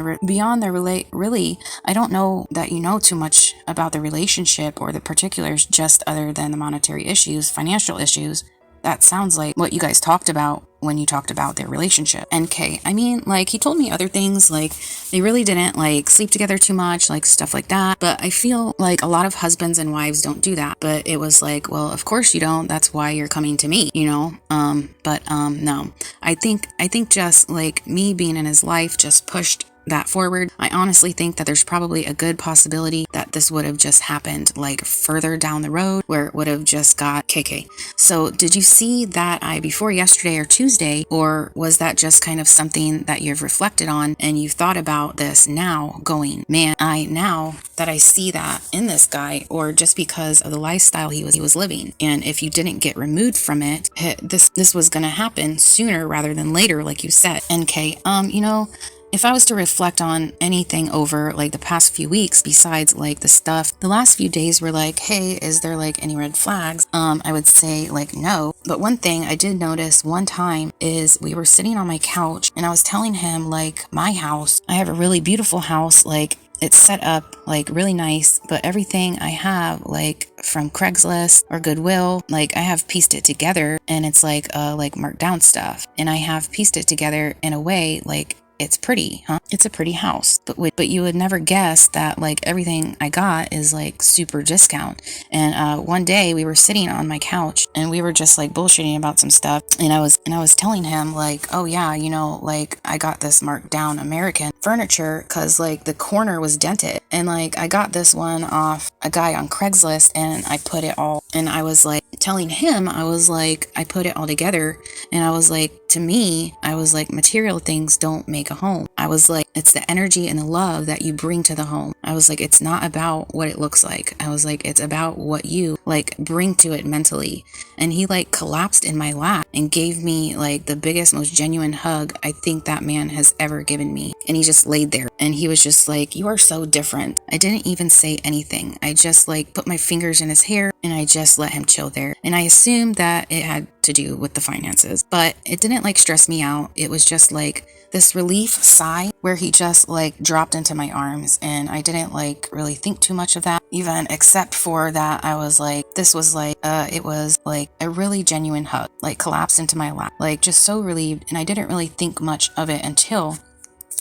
the really, I don't know that you know too much about the relationship or the particulars, just other than the monetary issues, financial issues. That sounds like what you guys talked about when you talked about their relationship. NK, I mean, like, he told me other things, like, they really didn't, like, sleep together too much, like, stuff like that. But I feel like a lot of husbands and wives don't do that. But it was like, well, of course you don't. That's why you're coming to me, you know? No. I think just, like, me being in his life just pushed that forward. I honestly think that there's probably a good possibility that this would have just happened like further down the road, where it would have just got KK. So did you see that before yesterday or Tuesday, or was that just kind of something that you've reflected on and you've thought about this now going, man, now that I see that in this guy, or just because of the lifestyle he was living, and if you didn't get removed from it, this was going to happen sooner rather than later, like you said. NK, you know, if I was to reflect on anything over like the past few weeks, besides like the stuff, the last few days were like, hey, is there like any red flags? I would say like no. But one thing I did notice one time is we were sitting on my couch and I was telling him like my house, I have a really beautiful house, like it's set up like really nice, but everything I have like from Craigslist or Goodwill, like I have pieced it together and it's like marked down stuff, and I have pieced it together in a way like it's pretty, huh? It's a pretty house. But you would never guess that like everything I got is like super discount. And one day we were sitting on my couch and we were just like bullshitting about some stuff. And I was telling him like, oh yeah, you know, like I got this marked down American furniture because like the corner was dented. And like I got this one off a guy on Craigslist and I put it all, and I was like telling him, I was like, I put it all together, and I was like, to me, I was like, material things don't make a home. I was like, it's the energy and the love that you bring to the home. I was like, it's not about what it looks like. I was like, it's about what you like bring to it mentally. And he like collapsed in my lap and gave me like the biggest, most genuine hug I think that man has ever given me. And he just laid there and he was just like, you are so different. I didn't even say anything. I just like put my fingers in his hair and I just let him chill there. And I assumed that it had to do with the finances, but it didn't like stress me out. It was just like this relief sigh where he just like dropped into my arms, and I didn't like really think too much of that, even except for that I was like, this was like it was like a really genuine hug, like collapsed into my lap, like just so relieved. And I didn't really think much of it until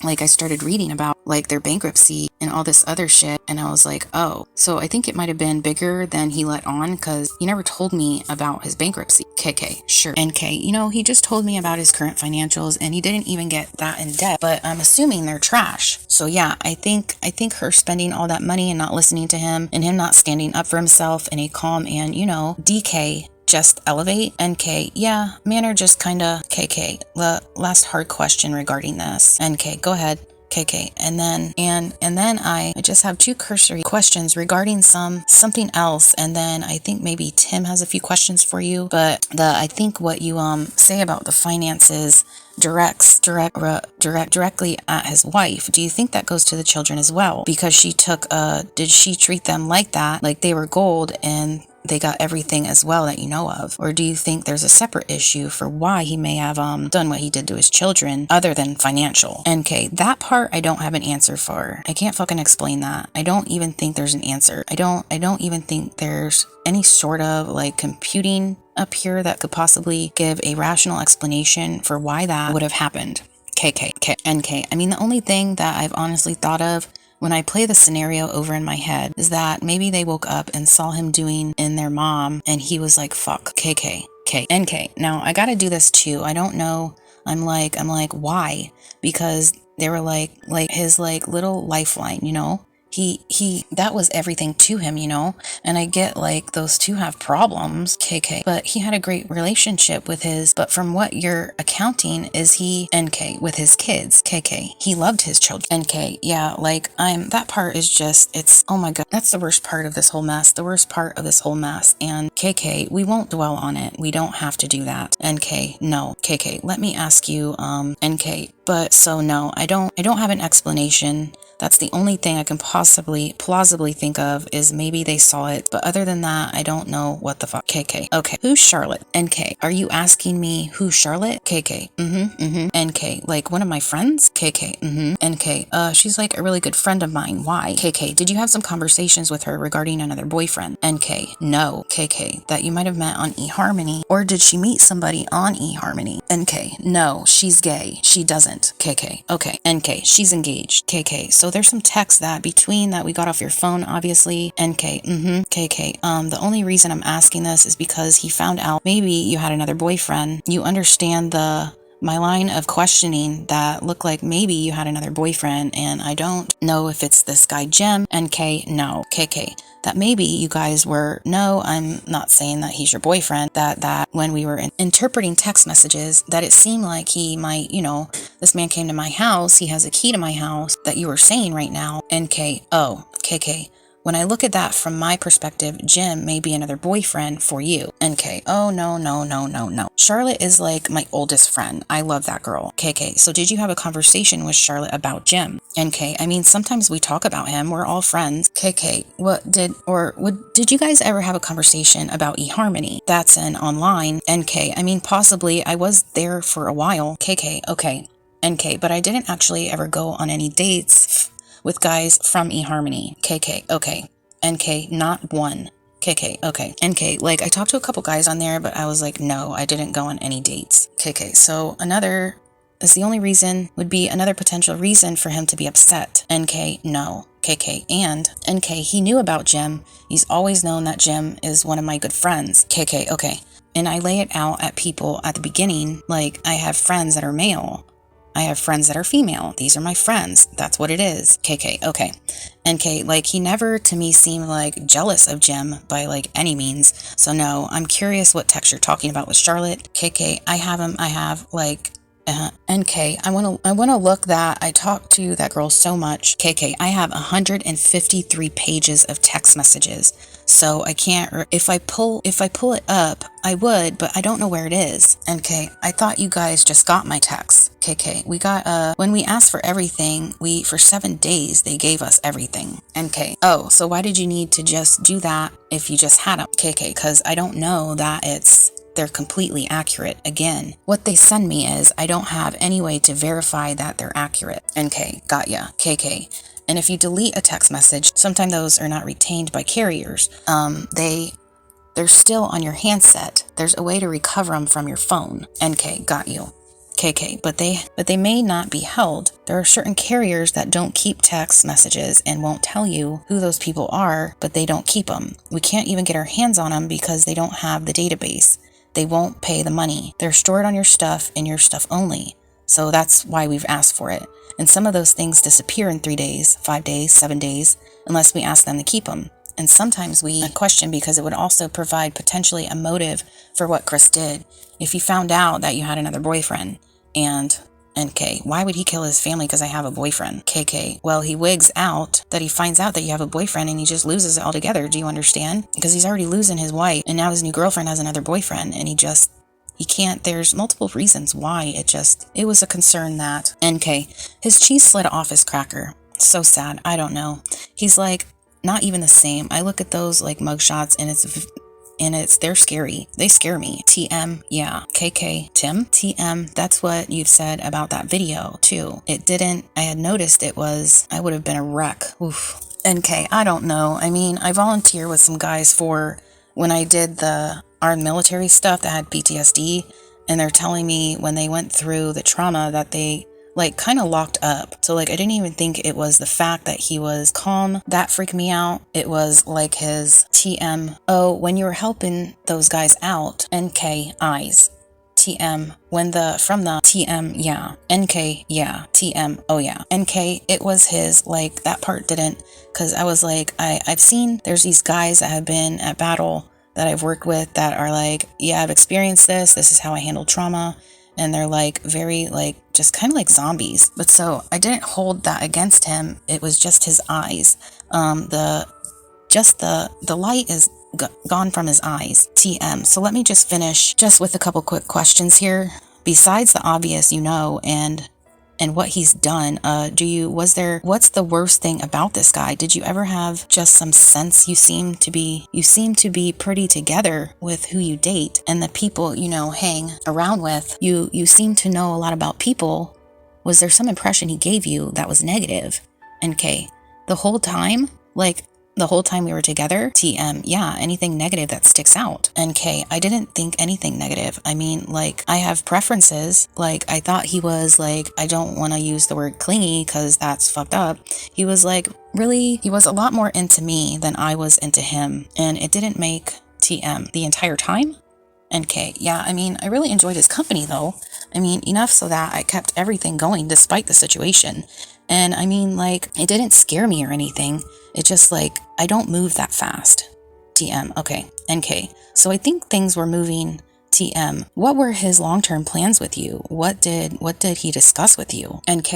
like I started reading about like their bankruptcy and all this other shit, and I was like, oh, so I think it might have been bigger than he let on, because he never told me about his bankruptcy. KK, sure. NK, you know, he just told me about his current financials and he didn't even get that in depth, but I'm assuming they're trash. So yeah, I think her spending all that money and not listening to him, and him not standing up for himself in a calm and, you know, DK, just elevate. NK, yeah, manner just kinda. KK, the last hard question regarding this. NK, go ahead. KK, and then I just have two cursory questions regarding something else, and then I think maybe Tim has a few questions for you. But I think what you say about the finances directly at his wife. Do you think that goes to the children as well? Because she took did she treat them like that, like they were gold and they got everything as well that you know of? Or do you think there's a separate issue for why he may have done what he did to his children other than financial? NK, that part I don't have an answer for. I can't fucking explain that. I don't even think there's an answer. I don't even think there's any sort of like computing up here that could possibly give a rational explanation for why that would have happened. NK, I mean, the only thing that I've honestly thought of when I play the scenario over in my head is that maybe they woke up and saw him doing in their mom and he was like, fuck. NK, now I gotta do this too. I don't know. I'm like, why? Because they were like his like little lifeline, you know? He that was everything to him, you know? And I get like those two have problems, KK, but he had a great relationship with but from what you're accounting, is he NK with his kids? KK, he loved his children. NK, yeah, like that part is just, it's, oh my God, that's the worst part of this whole mess, and KK, we won't dwell on it. We don't have to do that. NK, no. KK, let me ask you, NK, but so no, I don't have an explanation. That's the only thing I can possibly plausibly think of is maybe they saw it, but other than that, I don't know what the fuck. KK. Okay. Who's Charlotte? NK. Are you asking me who's Charlotte? KK. NK. Like one of my friends? KK. NK. She's like a really good friend of mine. Why? KK. Did you have some conversations with her regarding another boyfriend? NK. No. KK. That you might have met on eHarmony, or did she meet somebody on eHarmony? NK. No, she's gay. She doesn't. KK. Okay. NK. She's engaged. KK. So there's some text that between that we got off your phone, obviously. NK. KK. The only reason I'm asking this is because he found out maybe you had another boyfriend. You understand my line of questioning that looked like maybe you had another boyfriend, and I don't know if it's this guy Jim. NK. No. KK. That maybe you guys were, no, I'm not saying that he's your boyfriend, that when we were interpreting text messages, that it seemed like he might, this man came to my house, he has a key to my house, that you were saying right now. NK. Oh. KK. When I look at that from my perspective, Jim may be another boyfriend for you. NK. Oh, no. Charlotte is like my oldest friend. I love that girl. KK. So did you have a conversation with Charlotte about Jim? NK. I mean, sometimes we talk about him. We're all friends. KK. Did you guys ever have a conversation about eHarmony? That's an online. NK. I mean, possibly. I was there for a while. KK. Okay. NK. But I didn't actually ever go on any dates with guys from eHarmony. KK. Okay. NK. Not one. KK. Okay. NK. Like, I talked to a couple guys on there, but I was like, no, I didn't go on any dates. KK. So another potential reason for him to be upset. NK. No. KK. And NK. He knew about Jim. He's always known that Jim is one of my good friends. KK. Okay. And I lay it out at people at the beginning, like, I have friends that are male. I have friends that are female. These are my friends. That's what it is. KK. Okay. NK. Like, he never to me seemed like jealous of Jim by like any means. So no, I'm curious what text you're talking about with Charlotte. KK. I have like NK. I want to look that. I talked to that girl so much. KK. I have 153 pages of text messages. So I can't, if I pull it up, I would, but I don't know where it is. NK. I thought you guys just got my text. KK. We got, when we asked for everything, for 7 days, they gave us everything. NK. Oh, so why did you need to just do that if you just had them? KK. Cause I don't know that they're completely accurate. Again, what they send me is, I don't have any way to verify that they're accurate. NK. Got ya. KK. And if you delete a text message, sometimes those are not retained by carriers. They're still on your handset. There's a way to recover them from your phone. NK. Got you. KK. But they may not be held. There are certain carriers that don't keep text messages and won't tell you who those people are, but they don't keep them. We can't even get our hands on them because they don't have the database. They won't pay the money. They're stored on your stuff and your stuff only. So that's why we've asked for it. And some of those things disappear in 3 days, 5 days, 7 days, unless we ask them to keep them. And sometimes we question because it would also provide potentially a motive for what Chris did. If he found out that you had another boyfriend, and NK, why would he kill his family because I have a boyfriend? KK, well, he wigs out that he finds out that you have a boyfriend and he just loses it altogether. Do you understand? Because he's already losing his wife, and now his new girlfriend has another boyfriend, and he can't, there's multiple reasons why it was a concern that NK, his cheese slid off his cracker. So sad. I don't know. He's like, not even the same. I look at those like mugshots and they're scary. They scare me. TM. Yeah. KK. Tim. TM. That's what you've said about that video too. I had noticed I would have been a wreck. Oof. NK. I don't know. I mean, I volunteer with some guys for when I did the armed military stuff that had PTSD, and they're telling me when they went through the trauma that they like kind of locked up. So like, I didn't even think it was the fact that he was calm that freaked me out. It was like his TM. Oh, when you were helping those guys out, NK eyes. TM, from the TM, yeah. NK, yeah. TM, oh yeah. NK, it was his, like, that part didn't, because I was like, I've seen, there's these guys that have been at battle that I've worked with that are like, yeah, I've experienced this is how I handle trauma, and they're like, very, like, just kind of like zombies. But so, I didn't hold that against him, it was just his eyes. The light is gone from his eyes. TM. So let me just finish just with a couple quick questions here. Besides the obvious, and and what he's done. What's the worst thing about this guy? Did you ever have just some sense? You seem to be pretty together with who you date and the people, hang around with. You seem to know a lot about people. Was there some impression he gave you that was negative? NK, the whole time we were together, TM, yeah, anything negative that sticks out. NK, I didn't think anything negative. I mean, I have preferences. I thought he was I don't want to use the word clingy because that's fucked up. He was he was a lot more into me than I was into him. And it didn't make TM the entire time. NK, yeah, I mean, I really enjoyed his company though. I mean, enough so that I kept everything going despite the situation. And I mean, it didn't scare me or anything. It just I don't move that fast. TM, okay. NK, so I think things were moving. TM, what were his long-term plans with you? What did he discuss with you? NK,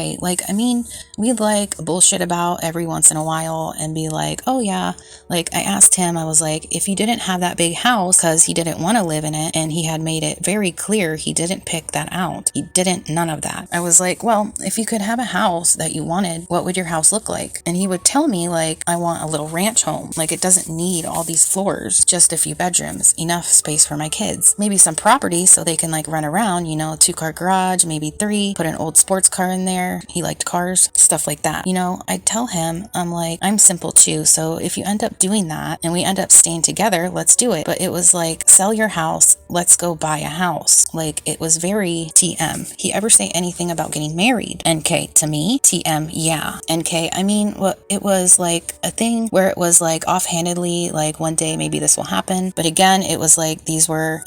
I mean, we'd bullshit about every once in a while and be oh yeah, I asked him, I was if you didn't have that big house because he didn't want to live in it, and he had made it very clear he didn't pick that out. He didn't, none of that. I was well, if you could have a house that you wanted, what would your house look like? And he would tell me I want a little ranch home. It doesn't need all these floors, just a few bedrooms, enough space for my kids, maybe some property so they can run around, 2-car garage, maybe 3, put an old sports car in there. He liked cars, stuff like that. I'd tell him, I'm simple too, so if you end up doing that and we end up staying together, let's do it. But it was sell your house, let's go buy a house. It was very TM. He ever say anything about getting married? NK, to me, TM, yeah. NK, I mean, well, it was a thing where it was offhandedly, one day maybe this will happen. But again, it was I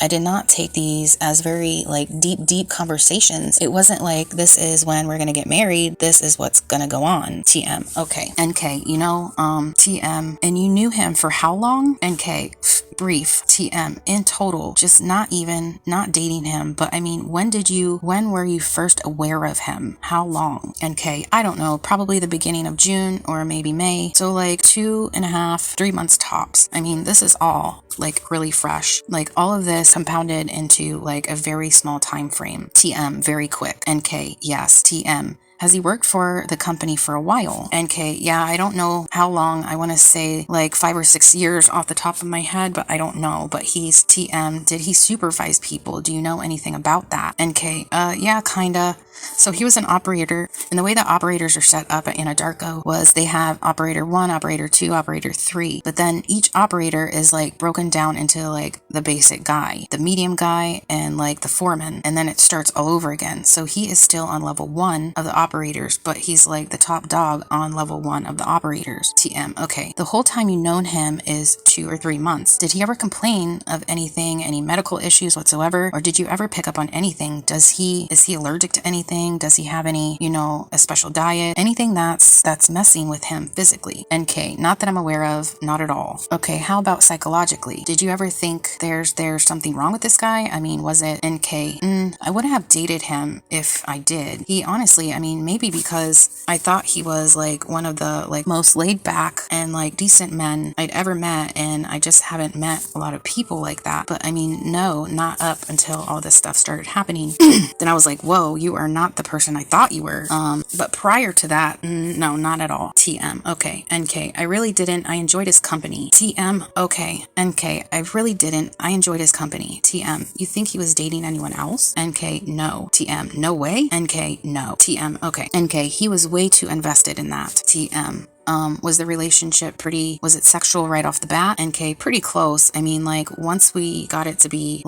did not take these as very deep conversations. It wasn't this is when we're gonna get married, this is what's gonna go on. TM, okay. NK, TM, and you knew him for how long? NK, brief. TM, in total, just not dating him, but I mean, when were you first aware of him? How long? NK, I don't know, probably the beginning of June or maybe May, so 2.5, 3 months tops. I mean, this is all really fresh. All of this compounded into a very small time frame. TM, very quick. NK, yes. TM, has he worked for the company for a while? NK, yeah, I don't know how long. I want to say 5 or 6 years off the top of my head, but I don't know. But he's TM. Did he supervise people? Do you know anything about that? NK, yeah, kinda. So he was an operator, and the way the operators are set up at Anadarko was they have operator 1, operator 2, operator 3, but then each operator is broken down into the basic guy, the medium guy, and the foreman, and then it starts all over again. So he is still on level 1 of the operators, but he's the top dog on level 1 of the operators. TM, okay. The whole time you known him is 2 or 3 months. Did he ever complain of anything, any medical issues whatsoever, or did you ever pick up on anything? Is he allergic to anything? Does he have any, a special diet? Anything that's messing with him physically? NK, not that I'm aware of, not at all. Okay, how about psychologically? Did you ever think there's something wrong with this guy? I mean, was it NK? I wouldn't have dated him if I did. He honestly, I mean, maybe because I thought he was one of the most laid back and decent men I'd ever met, and I just haven't met a lot of people like that. But I mean, no, not up until all this stuff started happening. Then I was whoa, you are not the person I thought you were. But prior to that, no, not at all. TM, okay. NK, I really didn't. I enjoyed his company. TM, okay. NK, I really didn't. I enjoyed his company. TM, you think he was dating anyone else? NK, no. TM, no way. NK, no. TM, okay. NK, he was way too invested in that. TM, was the relationship was it sexual right off the bat? NK, pretty close. I mean, once we got it to be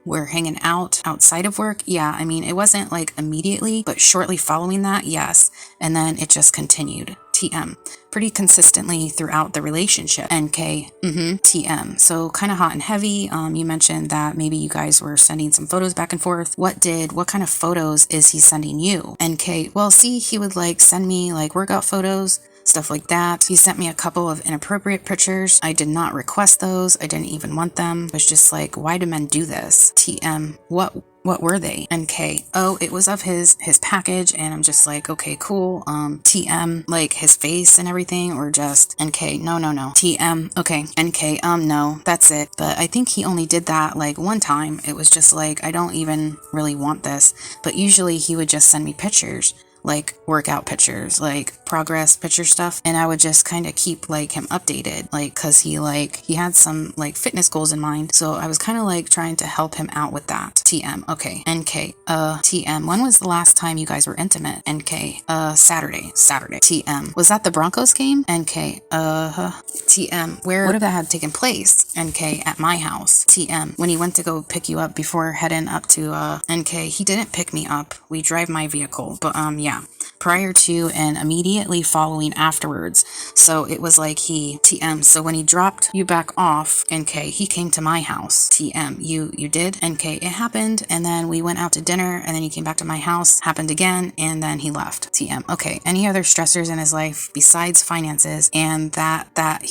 we're hanging out outside of work, yeah, I mean, it wasn't immediately, but shortly following that, yes. And then it just continued. TM, pretty consistently throughout the relationship. NK, TM, so kind of hot and heavy. You mentioned that maybe you guys were sending some photos back and forth. What kind of photos is he sending you? NK, well, see, he would send me workout photos, stuff like that. He sent me a couple of inappropriate pictures. I did not request those. I didn't even want them. It was just why do men do this? TM, what were they? NK, oh, it was of his package, and I'm just okay, cool. TM, his face and everything, or just NK, no. TM, okay. NK, no, that's it. But I think he only did that one time. It was just I don't even really want this. But usually he would just send me pictures. like workout pictures, like progress picture stuff, and I would just kind of keep like him updated, like because he had some like fitness goals in mind, so I was kind of like trying to help him out with that. TM. Okay. NK. TM. When was the last time you guys were intimate? NK. Saturday. TM. Was that the Broncos game? NK. TM. Where would have that had taken place? NK. At my house. TM. When he went to go pick you up before heading up to NK, he didn't pick me up. We drive my vehicle. But yeah. Prior to and immediately following afterwards. So it was like he TM. So when he dropped you back off, NK, he came to my house. TM. You did? NK. It happened, and then we went out to dinner, and then he came back to my house. Happened again, and then he left. TM. Okay. Any other stressors in his life besides finances and that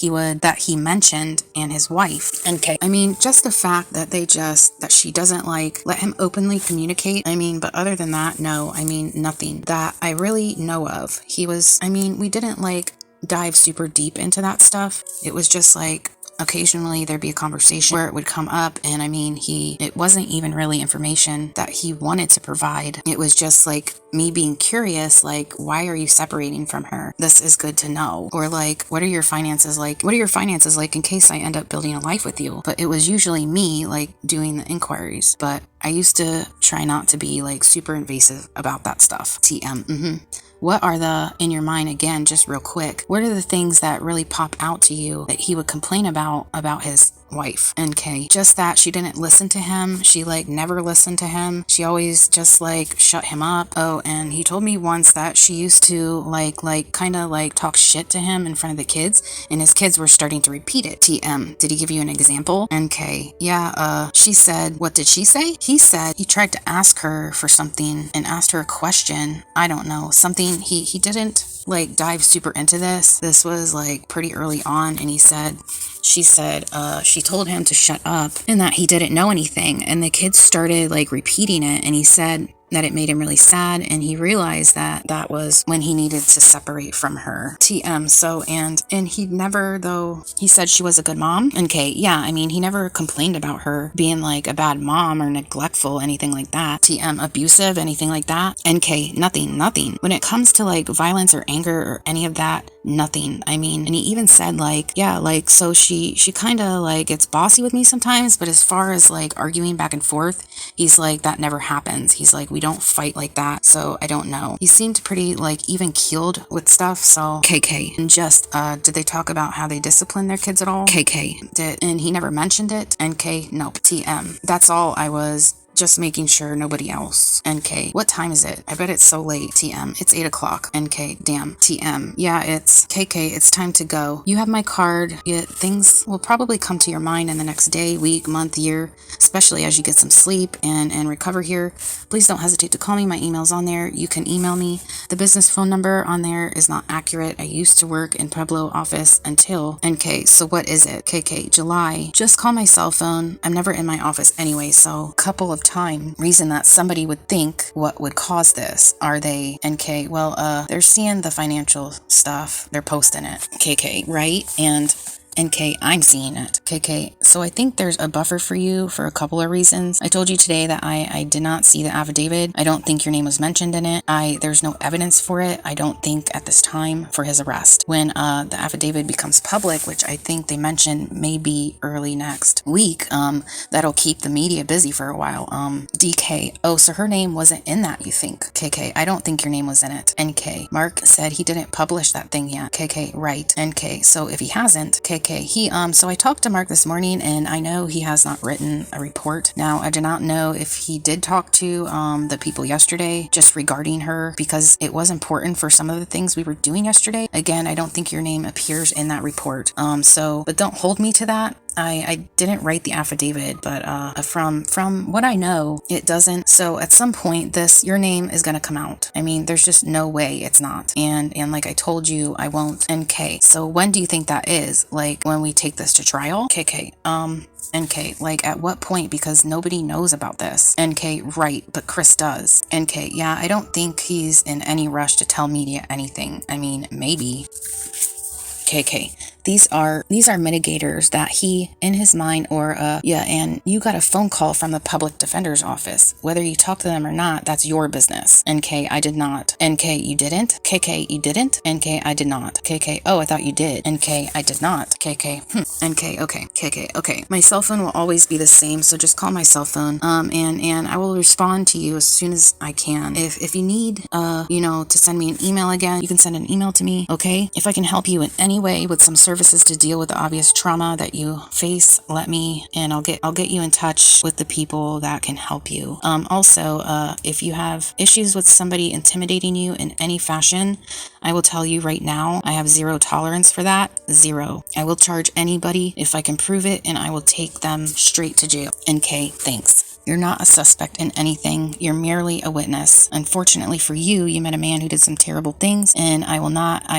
he mentioned and his wife? NK. I mean, just the fact that that she doesn't like let him openly communicate. I mean, but other than that, no. I mean, nothing that I really know of. We didn't like dive super deep into that stuff. It was just like occasionally there'd be a conversation where it would come up, and it wasn't even really information that he wanted to provide. It was just like me being curious, like, why are you separating from her? This is good to know. Or like, what are your finances like? What are your finances like in case I end up building a life with you? But it was usually me like doing the inquiries, but I used to try not to be like super invasive about that stuff. TM. What are in your mind, again, just real quick, what are the things that really pop out to you that he would complain about his wife? NK. Just that she didn't listen to him. She like never listened to him. She always just like shut him up. Oh, and he told me once that she used to like kind of like talk shit to him in front of the kids, and his kids were starting to repeat it. TM. Did he give you an example? NK. Yeah, she said, what did she say? He said he tried to ask her for something and asked her a question. I don't know, something. He didn't like dive super into this. This was like pretty early on, and she said she told him to shut up and that he didn't know anything, and the kids started like repeating it, and he said that it made him really sad, and he realized that was when he needed to separate from her. TM. So and he never, though he said she was a good mom. NK. Yeah, I mean, he never complained about her being like a bad mom or neglectful, anything like that. TM. Abusive, anything like that. NK. Nothing. When it comes to like violence or anger or any of that, nothing. I mean, and he even said like, yeah, like, so she kind of like gets bossy with me sometimes, but as far as like arguing back and forth, he's like, that never happens. He's like, we don't fight like that, so I don't know. He seemed pretty like even keeled with stuff. So KK. And just did they talk about how they discipline their kids at all? KK. And he never mentioned it. NK. Nope. TM. That's all. I was just making sure nobody else. NK. What time is it? I bet it's so late. TM. It's 8 o'clock. NK. Damn. TM. Yeah, it's KK. It's time to go. You have my card. Yet things will probably come to your mind in the next day, week, month, year, especially as you get some sleep and recover here. Please don't hesitate to call me. My email's on there. You can email me. The business phone number on there is not accurate. I used to work in Pueblo office until NK. So what is it? KK. July. Just call my cell phone. I'm never in my office anyway, so couple of time. Reason that somebody would think what would cause this. Are they? NK. Well, they're seeing the financial stuff. They're posting it. KK. Right? And NK, I'm seeing it. KK, so I think there's a buffer for you for a couple of reasons. I told you today that I did not see the affidavit. I don't think your name was mentioned in it. There's no evidence for it, I don't think, at this time for his arrest. When the affidavit becomes public, which I think they mentioned maybe early next week, that'll keep the media busy for a while. DK, oh, so her name wasn't in that, you think? KK, I don't think your name was in it. NK, Mark said he didn't publish that thing yet. KK, right. NK, so if he hasn't, KK, so I talked to Mark this morning, and I know he has not written a report. Now, I do not know if he did talk to the people yesterday just regarding her, because it was important for some of the things we were doing yesterday. Again, I don't think your name appears in that report. But don't hold me to that. I didn't write the affidavit, but from what I know, it doesn't. So at some point, your name is going to come out. I mean, there's just no way it's not. And like I told you, I won't. NK. So when do you think that is? Like when we take this to trial? KK. NK, like at what point? Because nobody knows about this. NK, right, but Chris does. NK, yeah, I don't think he's in any rush to tell media anything. I mean, maybe. KK, these are mitigators that he, in his mind, or and you got a phone call from the public defender's office. Whether you talk to them or not, that's your business. NK, I did not. NK, you didn't. KK, you didn't. NK, I did not. KK, oh, I thought you did. NK, I did not. KK, NK, okay. KK, okay. My cell phone will always be the same, so just call my cell phone. And I will respond to you as soon as I can. If you need, to send me an email again, you can send an email to me, okay? If I can help you in any way with some services to deal with the obvious trauma that you face, let me, and I'll get you in touch with the people that can help you. Also, if you have issues with somebody intimidating you in any fashion, I will tell you right now, I have zero tolerance for that. Zero. I will charge anybody if I can prove it, and I will take them straight to jail. NK, thanks. You're not a suspect in anything. You're merely a witness. Unfortunately for you, you met a man who did some terrible things, and I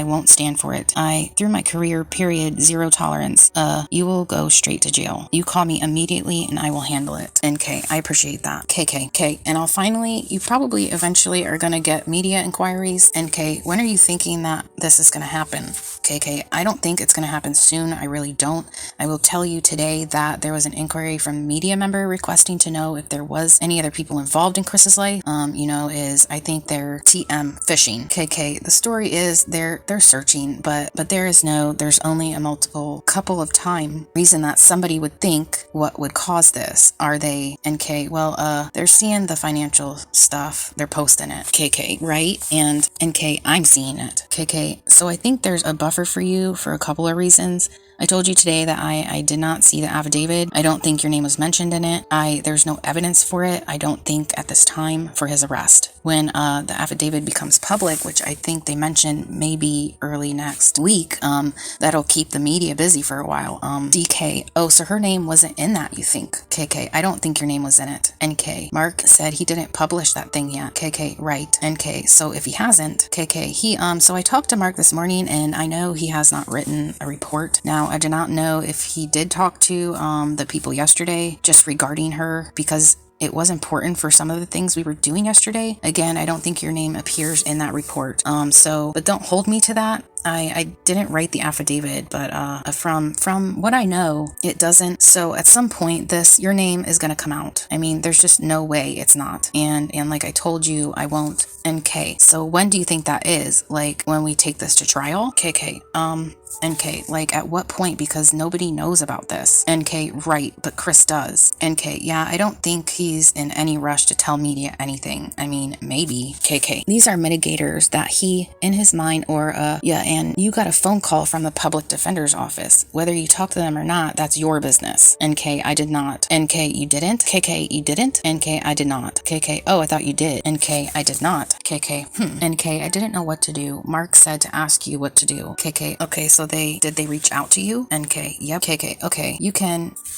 won't stand for it. Through my career, period, zero tolerance. You will go straight to jail. You call me immediately and I will handle it. NK, I appreciate that. KK, and you probably eventually are going to get media inquiries. NK, when are you thinking that this is going to happen? KK, I don't think it's going to happen soon. I really don't. I will tell you today that there was an inquiry from a media member requesting to know if there was any other people involved in Chris's life. I think they're TM fishing. KK, the story is they're searching, but there's only a multiple couple of time reason that somebody would think what would cause this. Are they? NK, well, they're seeing the financial stuff. They're posting it. KK, right? And NK, I'm seeing it. KK, so I think there's a buffer for you for a couple of reasons. I told you today that I did not see the affidavit. I don't think your name was mentioned in it. There's no evidence for it. I don't think at this time for his arrest. When the affidavit becomes public, which I think they mentioned maybe early next week, that'll keep the media busy for a while. DK, oh, so her name wasn't in that, you think? KK, I don't think your name was in it. NK, Mark said he didn't publish that thing yet. KK, right. NK, so if he hasn't, KK, so I talked to Mark this morning and I know he has not written a report. Now, I do not know if he did talk to the people yesterday just regarding her, because it was important for some of the things we were doing yesterday. Again, I don't think your name appears in that report. But don't hold me to that. I didn't write the affidavit, but from what I know, it doesn't. So at some point, your name is going to come out. I mean, there's just no way it's not. And like I told you, I won't. NK, so when do you think that is? Like when we take this to trial? KK, NK, like at what point? Because nobody knows about this. NK, right, but Chris does. NK, yeah, I don't think he's in any rush to tell media anything. I mean, maybe. KK, these are mitigators that he, in his mind, or and you got a phone call from the public defender's office. Whether you talk to them or not, that's your business. NK, I did not. NK, you didn't. KK, you didn't. NK, I did not. KK, oh, I thought you did. NK, I did not. KK, NK, I didn't know what to do. Mark said to ask you what to do. KK, okay, so did they reach out to you? NK, yep. KK, okay,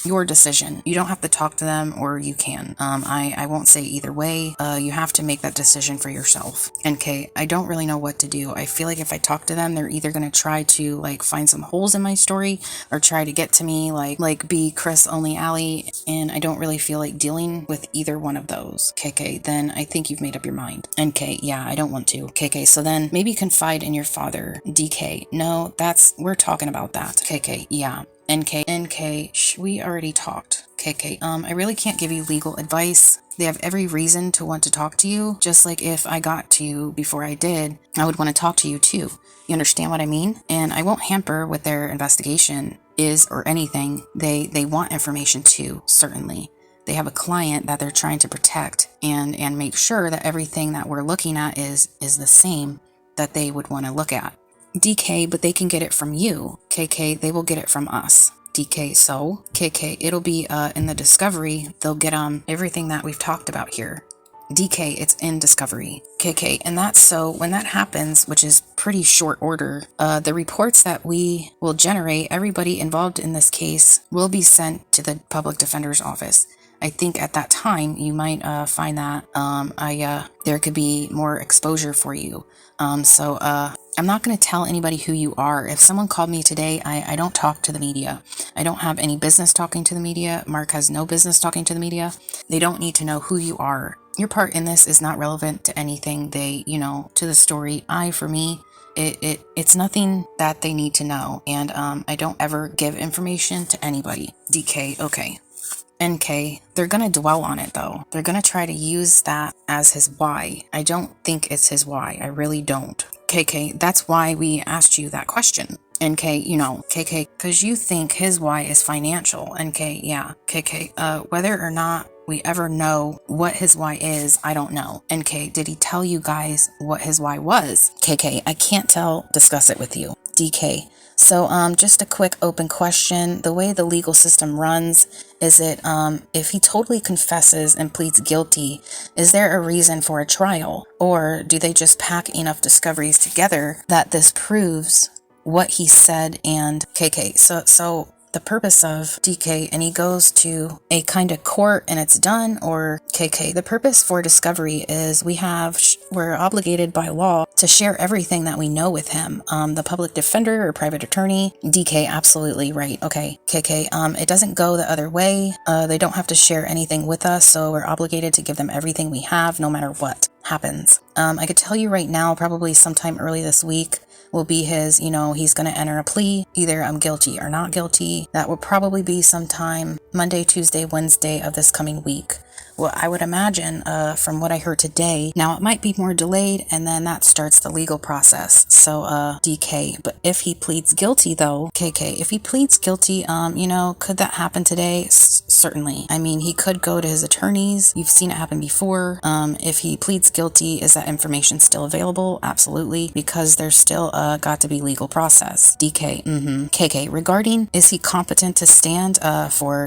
your decision. You don't have to talk to them, or you can. I won't say either way. You have to make that decision for yourself. NK, I don't really know what to do. I feel like if I talk to them, they're either going to try to like find some holes in my story or try to get to me like be Chris only Allie, and I don't really feel like dealing with either one of those. KK, then I think you've made up your mind. NK, yeah, I don't want to. KK, so then maybe confide in your father. DK, no, we're talking about that. KK, yeah. NK, we already talked. KK, I really can't give you legal advice. They have every reason to want to talk to you, just like if I got to you before I did, I would want to talk to you too. You understand what I mean? And I won't hamper what their investigation is or anything. They want information too, certainly. They have a client that they're trying to protect and make sure that everything that we're looking at is the same that they would want to look at. DK, but they can get it from you. KK, they will get it from us. DK, so? KK, it'll be in the discovery. They'll get everything that we've talked about here. DK, it's in discovery. KK, and that's so when that happens, which is pretty short order, the reports that we will generate, everybody involved in this case will be sent to the public defender's office. I think at that time you might find that there could be more exposure for you. So I'm not going to tell anybody who you are. If someone called me today, I don't talk to the media. I don't have any business talking to the media. Mark has no business talking to the media. They don't need to know who you are. Your part in this is not relevant to anything to the story. For me, It's nothing that they need to know, and I don't ever give information to anybody. DK, okay. NK, they're gonna dwell on it though. They're gonna try to use that as his why. I don't think it's his why. I really don't. KK, that's why we asked you that question. NK, KK, because you think his why is financial. NK, yeah. KK, whether or not we ever know what his why is, I don't know. NK, did he tell you guys what his why was? KK, I can't discuss it with you. DK, so just a quick open question. The way the legal system runs, is it if he totally confesses and pleads guilty, is there a reason for a trial? Or do they just pack enough discoveries together that this proves what he said? And KK, so the purpose of DK, and he goes to a kind of court and it's done, or KK, the purpose for discovery is we're obligated by law to share everything that we know with him. The public defender or private attorney. DK, absolutely right. Okay. KK, it doesn't go the other way. They don't have to share anything with us, so we're obligated to give them everything we have no matter what happens. I could tell you right now, probably sometime early this week will be his, he's going to enter a plea, either I'm guilty or not guilty. That will probably be sometime Monday, Tuesday, Wednesday of this coming week. Well, I would imagine from what I heard today, now it might be more delayed, and then that starts the legal process. So DK, but if he pleads guilty though, KK, if he pleads guilty, could that happen today? Certainly. I mean, he could go to his attorneys. You've seen it happen before. If he pleads guilty, is that information still available? Absolutely, because there's still got to be legal process. DK, KK, regarding is he competent to stand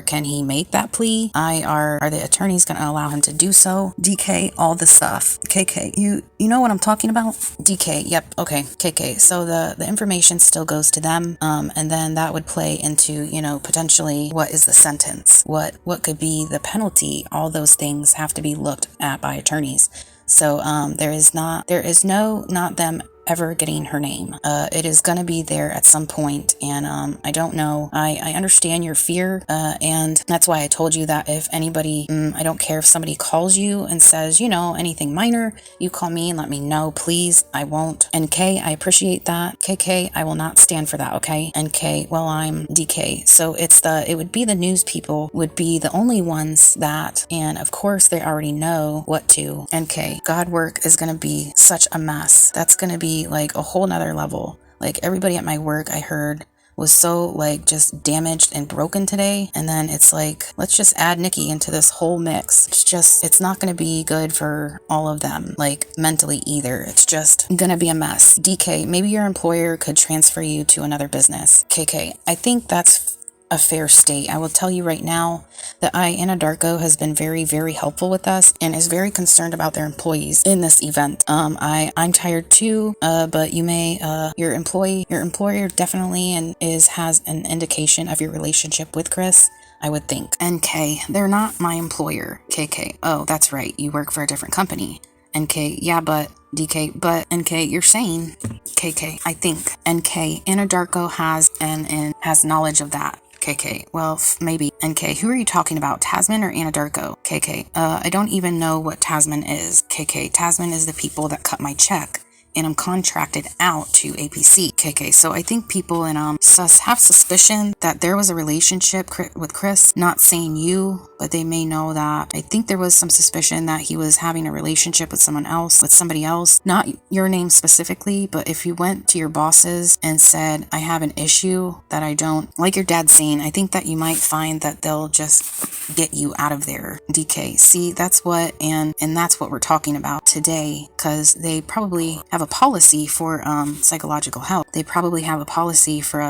can he make that plea? Are the attorneys going to allow him to do so? DK, all the stuff. KK, you know what I'm talking about? DK, yep, okay. KK, so the information still goes to them, and then that would play into, potentially what is the sentence? What could be the penalty? All those things have to be looked at by attorneys. So there is not them ever getting her name. It is going to be there at some point, and I don't know. I understand your fear, and that's why I told you that if anybody, I don't care if somebody calls you and says, anything minor, you call me and let me know, please. I won't. NK, I appreciate that. KK, I will not stand for that, okay? NK, well, I'm DK. So it would be the news people would be the only ones that, and of course they already know what to. NK, God work is going to be such a mess. That's going to be like a whole nother level. Like everybody at my work, I heard, was so like just damaged and broken today, and then it's like, let's just add Nikki into this whole mix. It's not going to be good for all of them, like mentally either. It's just gonna be a mess. DK, maybe your employer could transfer you to another business. KK, I think that's a fair state. I will tell you right now that Anadarko has been very, very helpful with us and is very concerned about their employees in this event. I'm tired too, but you may, your employer definitely has an indication of your relationship with Chris, I would think. NK, they're not my employer. KK, oh, that's right. You work for a different company. NK, yeah, but DK, but NK, you're saying. KK, I think. NK, Anadarko has knowledge of that. KK, well, maybe. NK, who are you talking about, Tasman or Anadarko? KK, I don't even know what Tasman is. KK, Tasman is the people that cut my check, and I'm contracted out to APC. KK, so I think people in have suspicion that there was a relationship with Chris, not saying you, but they may know that. I think there was some suspicion that he was having a relationship with somebody else, not your name specifically, but if you went to your bosses and said, I have an issue that I don't, like your dad's saying, I think that you might find that they'll just get you out of there. DK, see, that's what, and that's what we're talking about today, because they probably have a policy for psychological help. They probably have a policy for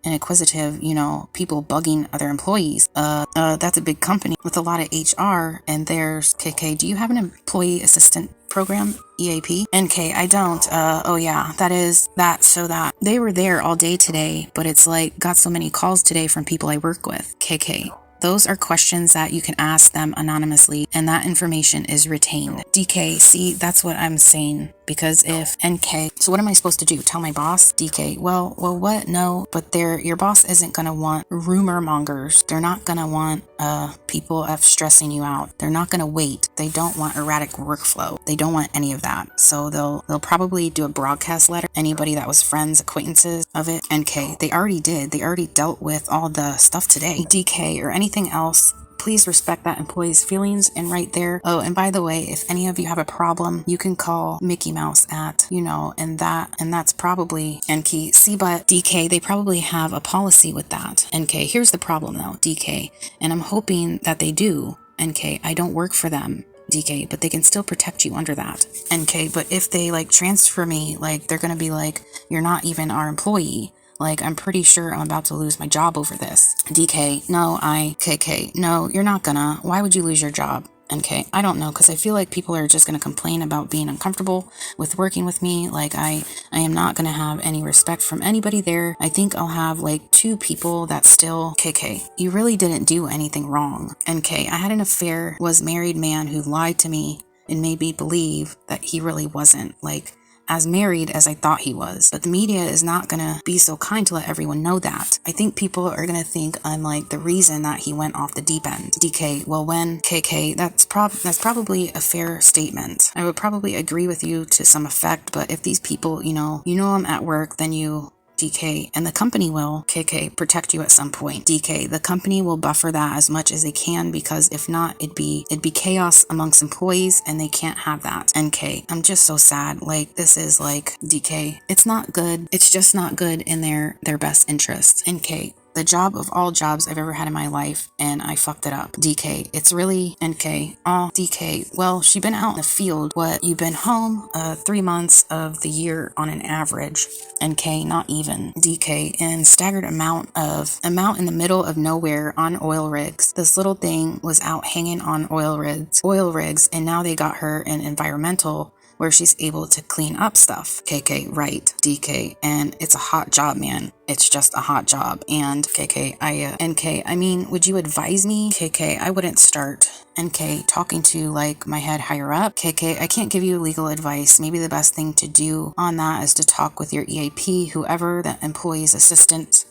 an inquisitive, people bugging other employees. That's a big company with a lot of HR, and there's KK. Do you have an employee assistant program, EAP? NK, I don't. Oh yeah, that is that. So that they were there all day today, but it's like got so many calls today from people I work with. KK. Those are questions that you can ask them anonymously, and that information is retained. DK, see, that's what I'm saying. Because if NK, so what am I supposed to do? Tell my boss? DK, well, what? No, but your boss isn't going to want rumor mongers. They're not going to want people stressing you out. They're not going to wait. They don't want erratic workflow. They don't want any of that. So they'll probably do a broadcast letter. Anybody that was friends, acquaintances of it. NK, they already did. They already dealt with all the stuff today. DK or anything else. Please respect that employee's feelings. And right there. Oh, and by the way, if any of you have a problem, you can call Mickey Mouse at, and that's probably NK. See, but DK, they probably have a policy with that. NK, here's the problem though, DK, and I'm hoping that they do. NK, I don't work for them. DK, but they can still protect you under that. NK, but if they transfer me, they're gonna be you're not even our employee. I'm pretty sure I'm about to lose my job over this. DK, no, KK, no, you're not gonna. Why would you lose your job? NK, I don't know, because I feel like people are just gonna complain about being uncomfortable with working with me. I am not gonna have any respect from anybody there. I think I'll have 2 people that still, KK, you really didn't do anything wrong. NK, I had an affair, was married man who lied to me and made me believe that he really wasn't as married as I thought he was. But the media is not gonna be so kind to let everyone know that. I think people are gonna think I'm the reason that he went off the deep end. DK, well when, KK, that's probably a fair statement. I would probably agree with you to some effect, but if these people, you know I'm at work, then you, DK, and the company will, KK, protect you at some point. DK, the company will buffer that as much as they can, because if not, it'd be chaos amongst employees, and they can't have that. NK, I'm just so sad. This is DK, it's not good. It's just not good in their best interests. NK, the job of all jobs I've ever had in my life, and I fucked it up. DK, it's really NK. Oh, DK, well, she been out in the field. What, you been home 3 months of the year on an average. NK, not even. DK, in staggered amount in the middle of nowhere on oil rigs. This little thing was out hanging on oil rigs, and now they got her in environmental, where she's able to clean up stuff. KK, right. DK, and it's a hot job, man. It's just a hot job. And KK, NK, I mean, would you advise me? KK, I wouldn't start. NK, talking to my head higher up. KK, I can't give you legal advice. Maybe the best thing to do on that is to talk with your EAP, whoever the employee's assistant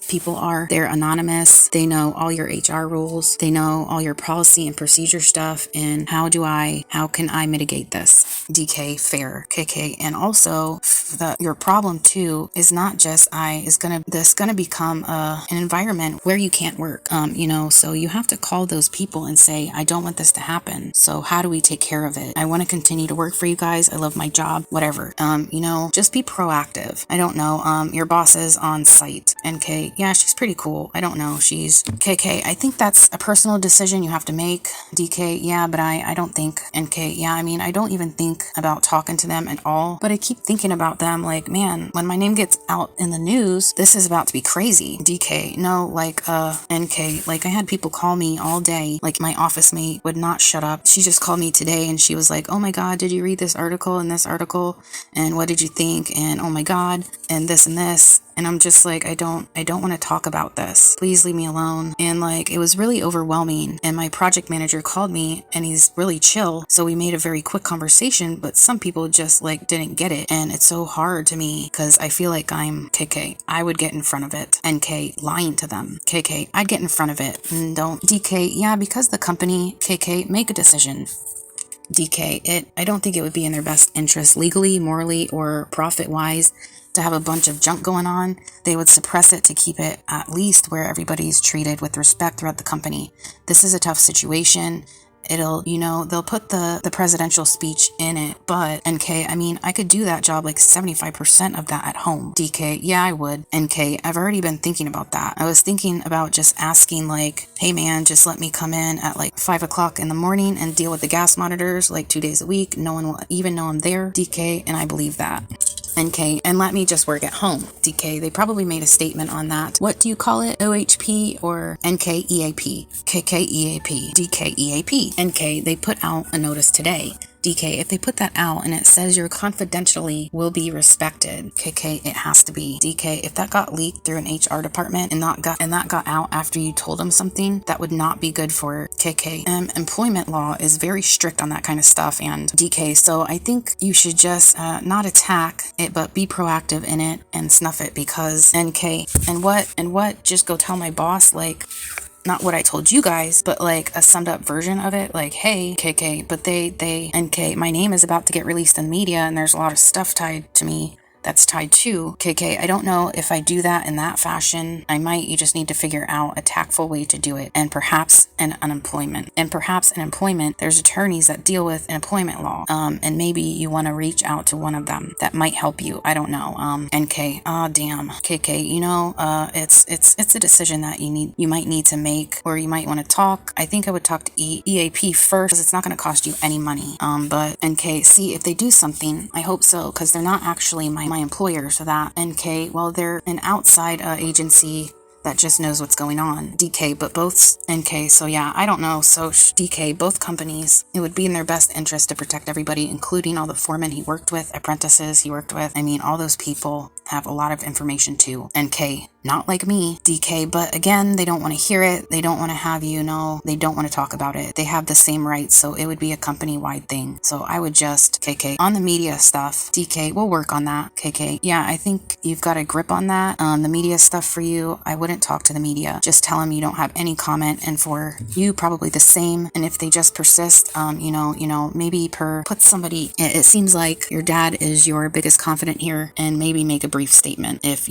people are. They're anonymous. They know all your HR rules. They know all your policy and procedure stuff. And how can I mitigate this? DK, fair. KK, and also your problem too is not just this gonna become an environment where you can't work. So you have to call those people and say, I don't want this to happen. So how do we take care of it? I want to continue to work for you guys. I love my job, whatever. Just be proactive. I don't know. Your boss is on site. NK, yeah, she's pretty cool. I don't know. She's KK. I think that's a personal decision you have to make. DK, yeah, but I don't think. NK, yeah, I mean, I don't even think about talking to them at all, but I keep thinking about them man, when my name gets out in the news, this is about to be crazy. DK, no, NK, I had people call me all day, my office mate would not shut up. She just called me today and she was like, oh my God, did you read this article and this article? And what did you think? And oh my God, and this and this. And I'm just I don't want to talk about this. Please leave me alone. And it was really overwhelming. And my project manager called me and he's really chill. So we made a very quick conversation, but some people just didn't get it. And it's so hard to me because I feel like I'm KK. I would get in front of it. NK, lying to them. KK, I'd get in front of it. And don't. DK, yeah, because the company, KK, make a decision. DK, I don't think it would be in their best interest legally, morally, or profit-wise to have a bunch of junk going on. They would suppress it to keep it at least where everybody's treated with respect throughout the company. This is a tough situation. It'll, they'll put the presidential speech in it, but NK, I mean, I could do that job 75% of that at home. DK, yeah, I would. NK, I've already been thinking about that. I was thinking about just asking hey man, just let me come in at 5 o'clock in the morning and deal with the gas monitors 2 days a week. No one will even know I'm there. DK, and I believe that. NK, and let me just work at home. DK, they probably made a statement on that. What do you call it? OHP or NK EAP? KK EAP. DK EAP. NK, they put out a notice today. DK, if they put that out and it says your confidentially will be respected, KK, it has to be. DK, if that got leaked through an HR department and that got out after you told them something, that would not be good for KK. Employment law is very strict on that kind of stuff, and DK, so I think you should just not attack it, but be proactive in it and snuff it, because NK, and what, just go tell my boss, like, not what I told you guys, but like a summed up version of it, like, hey, KK, but they, NK, my name is about to get released in media and there's a lot of stuff tied to me that's tied to KK. I don't know if I do that in that fashion. You just need to figure out a tactful way to do it, and perhaps an unemployment. There's attorneys that deal with employment law, and maybe you want to reach out to one of them that might help you. I don't know. NK, damn, KK, it's a decision that you might need to make, or you might want to talk. I think I would talk to EAP first, because it's not going to cost you any money. But NK, see if they do something. I hope so, because they're not actually my employer, so that NK, well, they're an outside agency that just knows what's going on. DK, but both NK, so yeah, I don't know. So DK, both companies, it would be in their best interest to protect everybody, including all the foremen he worked with, apprentices he worked with. I mean, all those people have a lot of information too. NK, not like me. DK, but again, they don't want to hear it. They don't want to have you know, they don't want to talk about it. They have the same rights, so it would be a company-wide thing. So I would just, KK, on the media stuff, DK, we'll work on that. KK, yeah, I think you've got a grip on that. The media stuff for you, I wouldn't talk to the media. Just tell them you don't have any comment, and for you, probably the same. And if they just persist, maybe put somebody, it seems like your dad is your biggest confidant here, and maybe make a brief statement. If,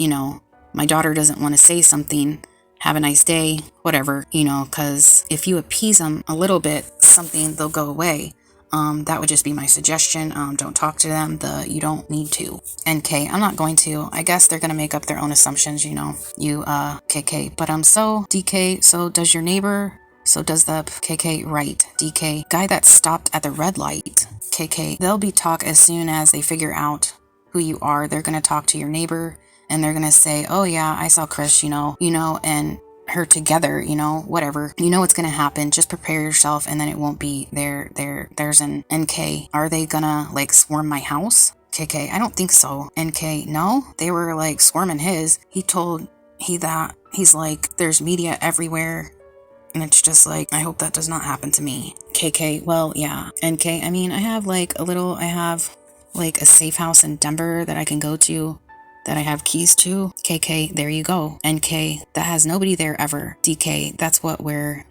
my daughter doesn't want to say something, have a nice day, whatever, because if you appease them a little bit, they'll go away. That would just be my suggestion. Don't talk to them. You don't need to. NK, I'm not going to. I guess they're going to make up their own assumptions, KK. But, so, DK, so does your neighbor, so does the KK, right, DK, guy that stopped at the red light, KK, they'll be talk as soon as they figure out who you are. They're going to talk to your neighbor, and they're going to say, oh yeah, I saw Chris, and her together, whatever. You know what's going to happen. Just prepare yourself, and then it won't be there's an NK. Are they gonna swarm my house? KK, I don't think so. NK, no, they were swarming his. He's like, there's media everywhere. And it's just I hope that does not happen to me. KK, well, yeah. NK, I mean, I have a safe house in Denver that I can go to, that I have keys to. KK, there you go. NK, that has nobody there ever. DK, that's what we're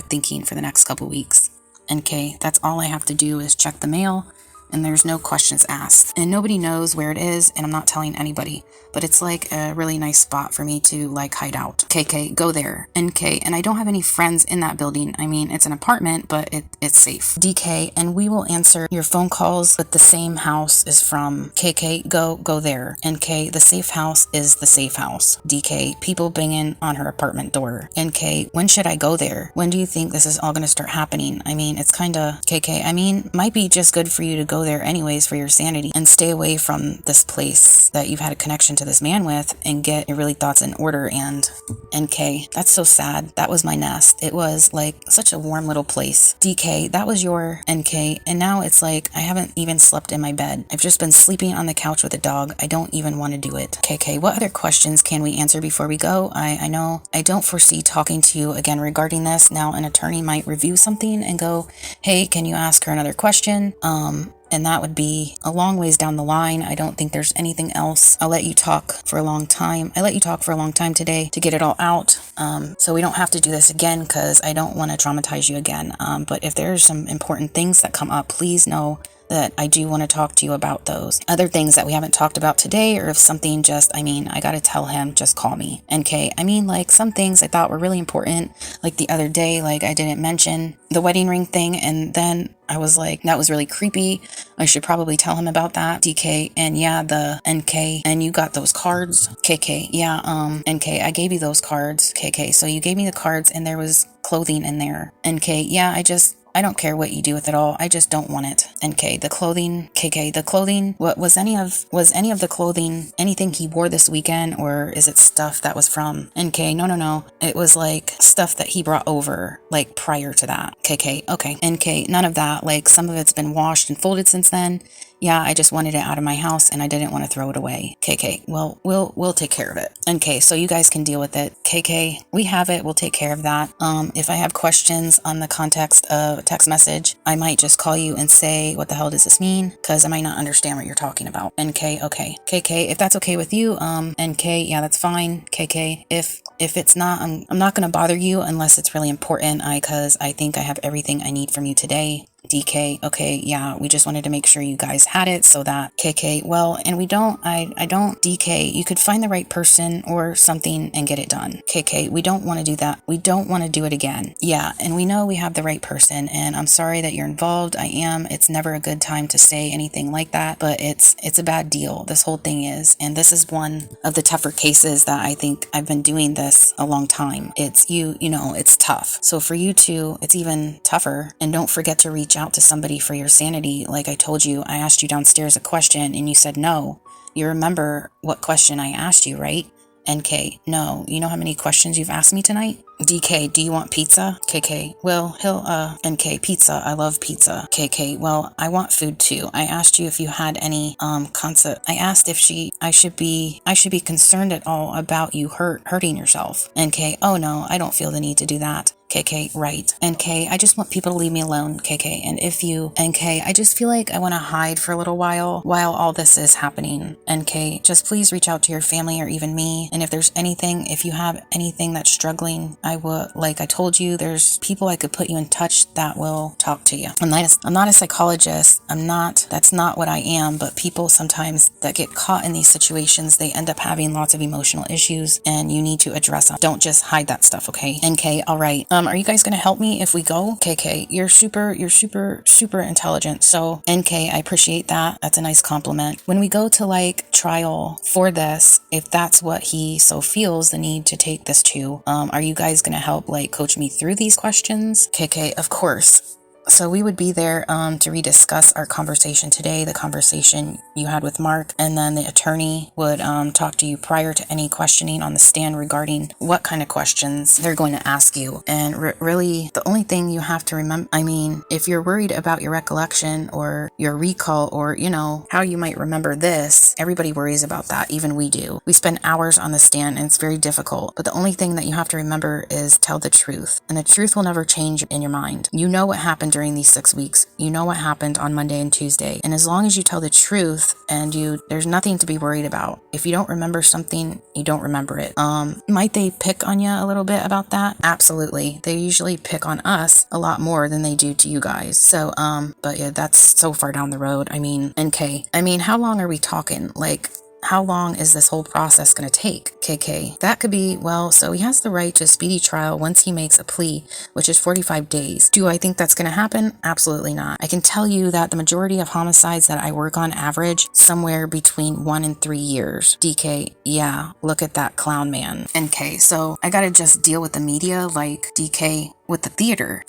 thinking for the next couple weeks. NK, that's all I have to do is check the mail, and there's no questions asked. And nobody knows where it is, and I'm not telling anybody. But it's a really nice spot for me to hide out. KK, go there. NK, and I don't have any friends in that building. I mean, it's an apartment, but it's safe. DK, and we will answer your phone calls, but the same house is from KK, go there. NK, the safe house is the safe house. DK, people banging on her apartment door. NK, when should I go there? When do you think this is all going to start happening? I mean, it's kind of KK, I mean, might be just good for you to go there anyways for your sanity, and stay away from this place that you've had a connection to this man with, and get your really thoughts in order. And NK, that's so sad. That was my nest. It was such a warm little place. DK, that was your NK, and now it's I haven't even slept in my bed. I've just been sleeping on the couch with a dog. I don't even want to do it. KK, what other questions can we answer before we go? I know I don't foresee talking to you again regarding this. Now an attorney might review something and go, hey, can you ask her another question? And that would be a long ways down the line. I don't think there's anything else. I'll let you talk for a long time. I let you talk for a long time today to get it all out. So we don't have to do this again, because I don't want to traumatize you again. But if there's some important things that come up, please know that I do want to talk to you about those. Other things that we haven't talked about today, or if something I gotta tell him, just call me. NK, I mean, some things I thought were really important, the other day, I didn't mention the wedding ring thing, and then I was that was really creepy. I should probably tell him about that. DK, and yeah, the NK, and you got those cards. KK, yeah, NK, I gave you those cards. KK, so you gave me the cards, and there was clothing in there. NK, yeah, I just I don't care what you do with it all. I just don't want it. NK, the clothing, KK, the clothing, what was any of the clothing anything he wore this weekend, or is it stuff that was from NK? No. It was like stuff that he brought over like prior to that. KK, okay. NK, none of that. Like some of it's been washed and folded since then. Yeah, I just wanted it out of my house and I didn't want to throw it away. KK, well, we'll take care of it. NK, so you guys can deal with it. KK, we have it. We'll take care of that. If I have questions on the context of a text message, I might just call you and say, what the hell does this mean? Because I might not understand what you're talking about. NK, okay. KK, if that's okay with you, NK, yeah, that's fine. KK, if it's not, I'm not going to bother you unless it's really important, because I think I have everything I need from you today. DK, okay, yeah, we just wanted to make sure you guys had it so that KK, well, and we don't, I don't, DK, you could find the right person or something and get it done. KK, we don't want to do that. We don't want to do it again. Yeah, and we know we have the right person, and I'm sorry that you're involved. I am. It's never a good time to say anything like that, but it's a bad deal. This whole thing is, and this is one of the tougher cases that I think I've been doing this a long time. It's you know, it's tough. So for you two, it's even tougher, and don't forget to reach out to somebody for your sanity. Like I told you, I asked you downstairs a question and you said no. You remember what question I asked you, right? NK, no. You know how many questions you've asked me tonight? DK, do you want pizza? KK, well, NK, pizza. I love pizza. KK, well, I want food too. I asked you if you had any concept. I asked if I should be concerned at all about you hurting yourself. NK, oh no, I don't feel the need to do that. KK, right. NK, I just want people to leave me alone. KK, and if you, NK, I just feel like I want to hide for a little while all this is happening. NK, just please reach out to your family or even me. And if there's anything, if you have anything that's struggling, I would, like I told you, there's people I could put you in touch that will talk to you. I'm not a psychologist. That's not what I am, but people sometimes that get caught in these situations, they end up having lots of emotional issues and you need to address them. Don't just hide that stuff, okay? NK, all right. Are you guys going to help me if we go? KK, you're super intelligent. So NK, I appreciate that. That's a nice compliment. When we go to like trial for this, if that's what he so feels the need to take this to, are you guys going to help like coach me through these questions? KK, of course. So we would be there to rediscuss our conversation today, the conversation you had with Mark, and then the attorney would talk to you prior to any questioning on the stand regarding what kind of questions they're going to ask you. And really, the only thing you have to remember, I mean, if you're worried about your recollection or your recall or, you know, how you might remember this, everybody worries about that. Even we do. We spend hours on the stand and it's very difficult. But the only thing that you have to remember is tell the truth. And the truth will never change in your mind. You know what happened during these 6 weeks. You know what happened on Monday and Tuesday. And as long as you tell the truth and there's nothing to be worried about. If you don't remember something, you don't remember it. Might they pick on you a little bit about that? Absolutely. They usually pick on us a lot more than they do to you guys. So, but yeah, that's so far down the road. I mean, NK, I mean, how long are we talking? Like, how long is this whole process going to take? KK, that could be, well, so he has the right to a speedy trial once he makes a plea, which is 45 days. Do I think that's going to happen? Absolutely not. I can tell you that the majority of homicides that I work on average somewhere between 1 and 3 years. DK, yeah, look at that clown man. NK, so I got to just deal with the media like DK with the theater.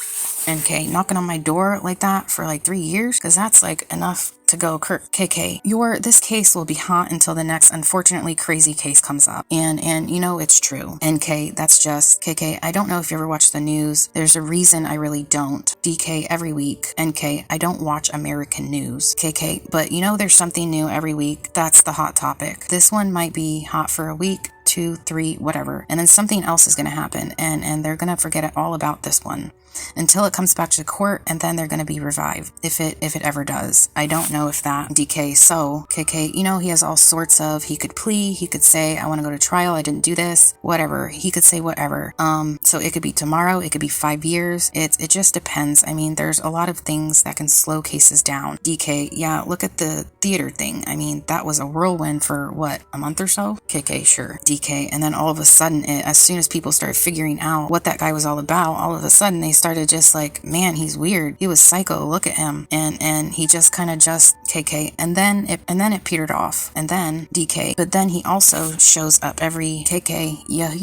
NK, knocking on my door like that for like 3 years? Because that's like enough to go. KK, this case will be hot until the next unfortunately crazy case comes up. And you know it's true. NK, that's just, KK, I don't know if you ever watch the news. There's a reason I really don't. DK, every week. NK, I don't watch American news. KK, but you know there's something new every week. That's the hot topic. This one might be hot for a week, 2, 3, whatever. And then something else is going to happen and they're going to forget all about this one until it comes back to the court, and then they're going to be revived if it ever does. I don't know if that. DK, so KK, you know, he has all sorts of, he could plea, he could say I want to go to trial, I didn't do this, whatever. He could say whatever. So it could be tomorrow, it could be 5 years. It just depends. I mean, there's a lot of things that can slow cases down. DK, yeah, look at the theater thing. I mean, that was a whirlwind for what, a month or so? KK, sure. DK, and then all of a sudden, as soon as people started figuring out what that guy was all about, all of a sudden they started just like, man, he's weird. He was psycho. Look at him. And he just kind of just KK, and then it petered off, and then DK. But then he also shows up every KK. Yeah,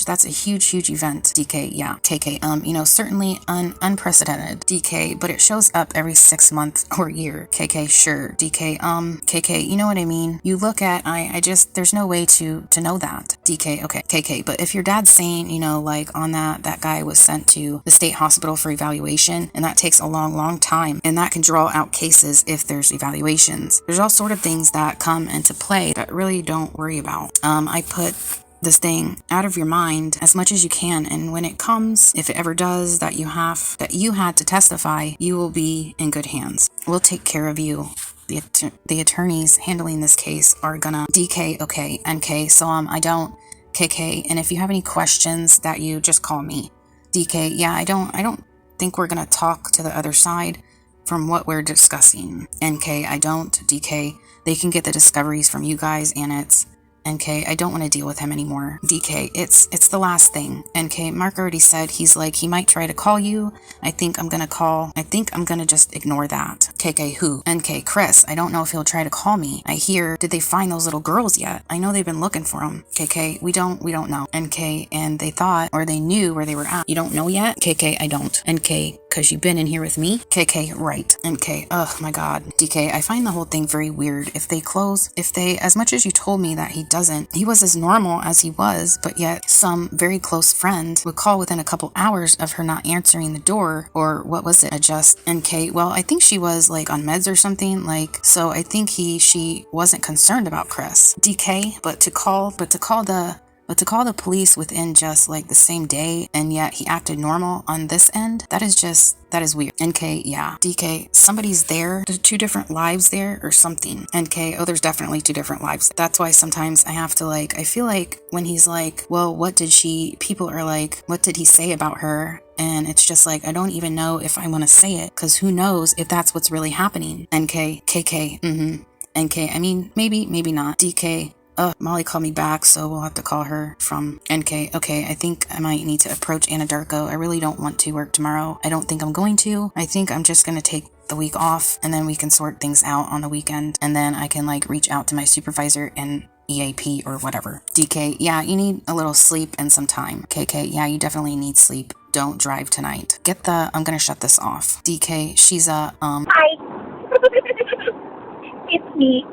that's a huge event. DK, yeah, KK. Certainly unprecedented. DK, but it shows up every 6 months or year. KK, sure. DK, KK, you know what I mean? You look at, there's no way to know that. DK, okay, KK, but if your dad's saying, like on that guy was sent to the state hospital for evaluation, and that takes a long time, and that can draw out cases if there's evaluations. There's all sort of things that come into play that really don't worry about. I put this thing out of your mind as much as you can, and when it comes, if it ever does, that you had to testify, you will be in good hands. We'll take care of you. The attorneys handling this case are gonna DK, okay, NK, so I don't KK, and if you have any questions that you just call me. DK, yeah, I don't think we're gonna talk to the other side from what we're discussing. NK, I don't. DK, they can get the discoveries from you guys, and it's NK, I don't want to deal with him anymore. DK, it's the last thing. NK, Mark already said he might try to call you. I think I'm gonna just ignore that. KK, who? NK, Chris, I don't know if he'll try to call me. I hear, did they find those little girls yet? I know they've been looking for them. KK, we don't know. NK, and they thought, or they knew where they were at. You don't know yet? KK, I don't. NK, cause you've been in here with me? KK, right. NK, oh my god. DK, I find the whole thing very weird. If they, as much as you told me that he was as normal as he was, but yet some very close friend would call within a couple hours of her not answering the door, or what was it, adjust. NK, well, I think she was like on meds or something, so I think she wasn't concerned about Chris. DK, but to call the police within just like the same day, and yet he acted normal on this end, that is weird. NK, yeah. DK, somebody's there. There's 2 different lives there or something. NK, oh, there's definitely 2 different lives. That's why sometimes I have to I feel like when he's like, well, people are like, what did he say about her? And it's just like, I don't even know if I want to say it, because who knows if that's what's really happening. NK, KK, NK, I mean, maybe not. DK, Molly called me back, so we'll have to call her from NK. Okay, I think I might need to approach Anadarko. I really don't want to work tomorrow. I don't think I'm going to. I think I'm just going to take the week off, and then we can sort things out on the weekend, and then I can reach out to my supervisor and EAP or whatever. DK, yeah, you need a little sleep and some time. KK, yeah, you definitely need sleep. Don't drive tonight. I'm gonna shut this off. DK, she's Hi. It's me.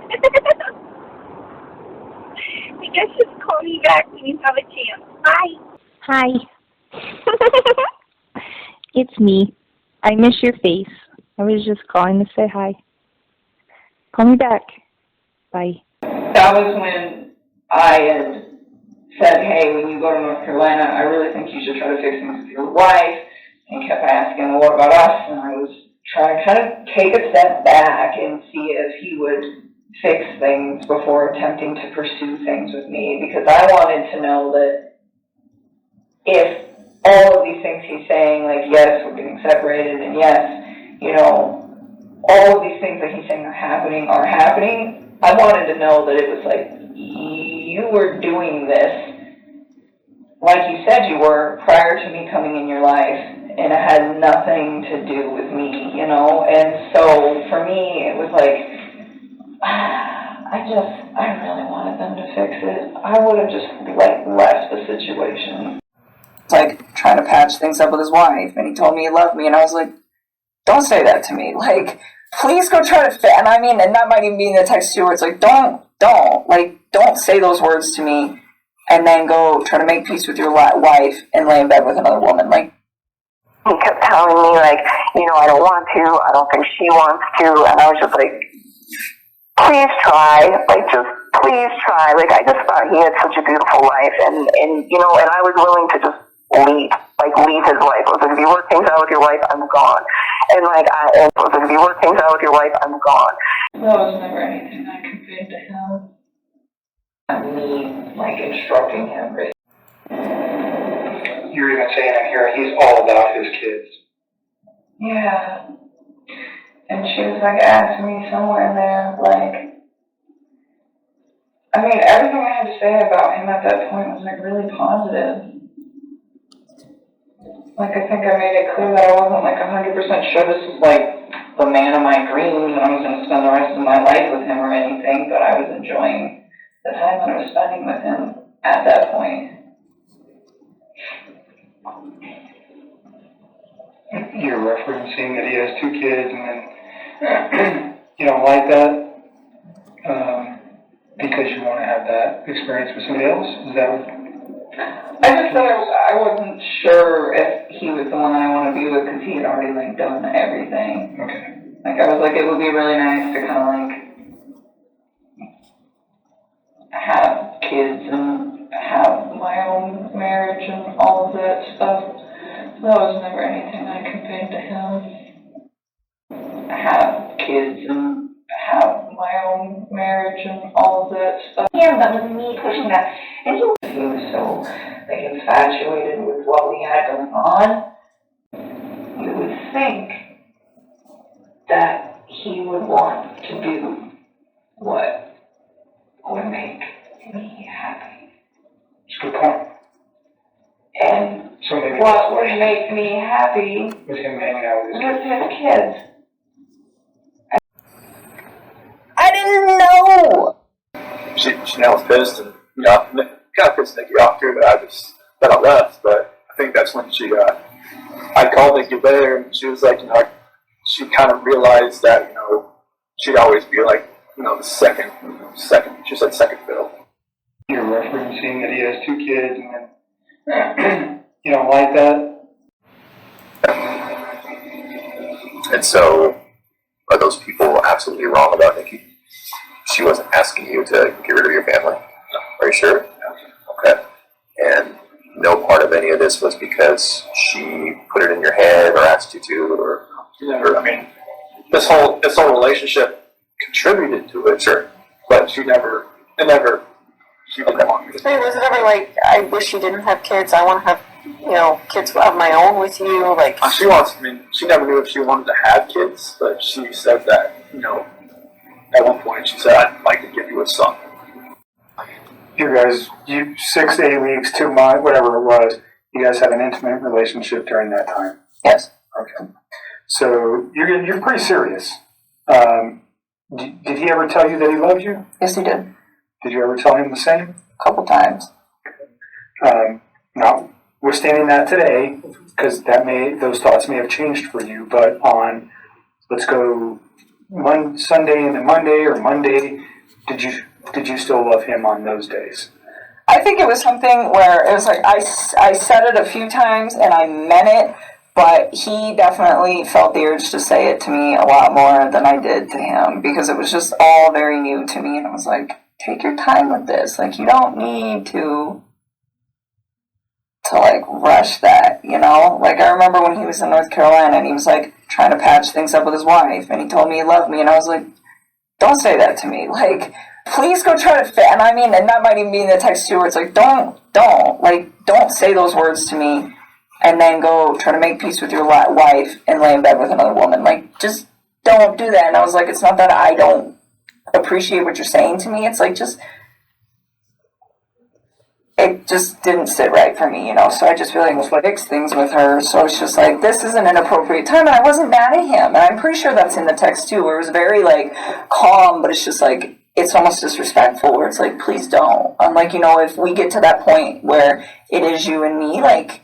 I guess just call me back when you have a chance. Bye. Hi. It's me. I miss your face. I was just calling to say hi. Call me back. Bye. That was when I had said, hey, when you go to North Carolina, I really think you should try to fix things with your wife, and kept asking, well, what about us? And I was trying to kind of take a step back and see if he would fix things before attempting to pursue things with me, because I wanted to know that if all of these things he's saying, yes, we're getting separated, and yes, all of these things that he's saying are happening, I wanted to know that it was you were doing this like you said you were prior to me coming in your life, and it had nothing to do with me, and so for me it was I really wanted them to fix it. I would have just left the situation. Trying to patch things up with his wife, and he told me he loved me, and I was like, don't say that to me. Please go try to fix. And I mean, and that might even be in the text too, where it's don't say those words to me, and then go try to make peace with your wife and lay in bed with another woman. He kept telling me I don't want to. I don't think she wants to, and I was just please try, just please try. I just thought he had such a beautiful life, and I was willing to just leave his life. I was if you work things out with your wife, I'm gone. And if you work things out with your wife, I'm gone. That was never anything I conveyed to him. Me, instructing him. You're even saying in here, he's all about his kids. Yeah. And she was asking me somewhere in there, everything I had to say about him at that point was really positive. I think I made it clear that I wasn't 100% sure this was the man of my dreams and I was going to spend the rest of my life with him or anything, but I was enjoying the time that I was spending with him at that point. You're referencing that he has 2 kids and then you don't like that because you want to have that experience with somebody else? Is that what? I just said I wasn't sure if he was the one that I want to be with because he had already like done everything. Okay. Like I was like, it would be really nice to kind of like have kids and have my own marriage and all of that stuff. That was never anything I conveyed to him. Have kids and have my own marriage and all of that stuff. Yeah, that was me pushing that. And he was so like infatuated with what we had going on. You would think that he would want to do what would make me happy. That's a good point. And So maybe what would make me happy with him hanging out with his kids. with his kids. I didn't know. She now was pissed and kind of pissed Nikki off too that I left. But I think that's when I called Nikki there and she was like, she kind of realized that she'd always be like the second. She said second fiddle. You're referencing that he has 2 kids and then you don't like that? And so, are those people absolutely wrong about Nikki? She wasn't asking you to get rid of your family. Are you sure? Okay. And no part of any of this was because she put it in your head or asked you to, or I mean, this whole relationship contributed to it, sure, but she never. She didn't want me to. Hey, was it ever like, I wish you didn't have kids, I want to have, kids of my own with you, like... She never knew if she wanted to have kids, but she said that, at one point she said, I'd like to give you a son. You guys, 6 to 8 weeks, 2 months, whatever it was, you guys had an intimate relationship during that time? Yes. Okay. So, you're pretty serious. Did he ever tell you that he loved you? Yes, he did. Did you ever tell him the same? A couple times. Notwithstanding that today, because those thoughts may have changed for you, but on, let's go Sunday and then Monday, or Monday, did you still love him on those days? I think it was something where it was like I said it a few times and I meant it, but he definitely felt the urge to say it to me a lot more than I did to him because it was just all very new to me, and I was like, take your time with this. Like, you don't need to like rush that, Like, I remember when he was in North Carolina and he was like trying to patch things up with his wife, and he told me he loved me, and I was like, don't say that to me. Like, please go try to fit. And I mean, and that might even be in the text too, where it's like, don't say those words to me and then go try to make peace with your wife and lay in bed with another woman. Like, just don't do that. And I was like, it's not that I don't appreciate what you're saying to me. It's like, it just didn't sit right for me, so I just really fixed things with her. So it's just like, this is an inappropriate time, and I wasn't mad at him, and I'm pretty sure that's in the text too, where it was very like calm, but it's just like, it's almost disrespectful, where it's like, please don't. I'm like, if we get to that point where it is you and me, like,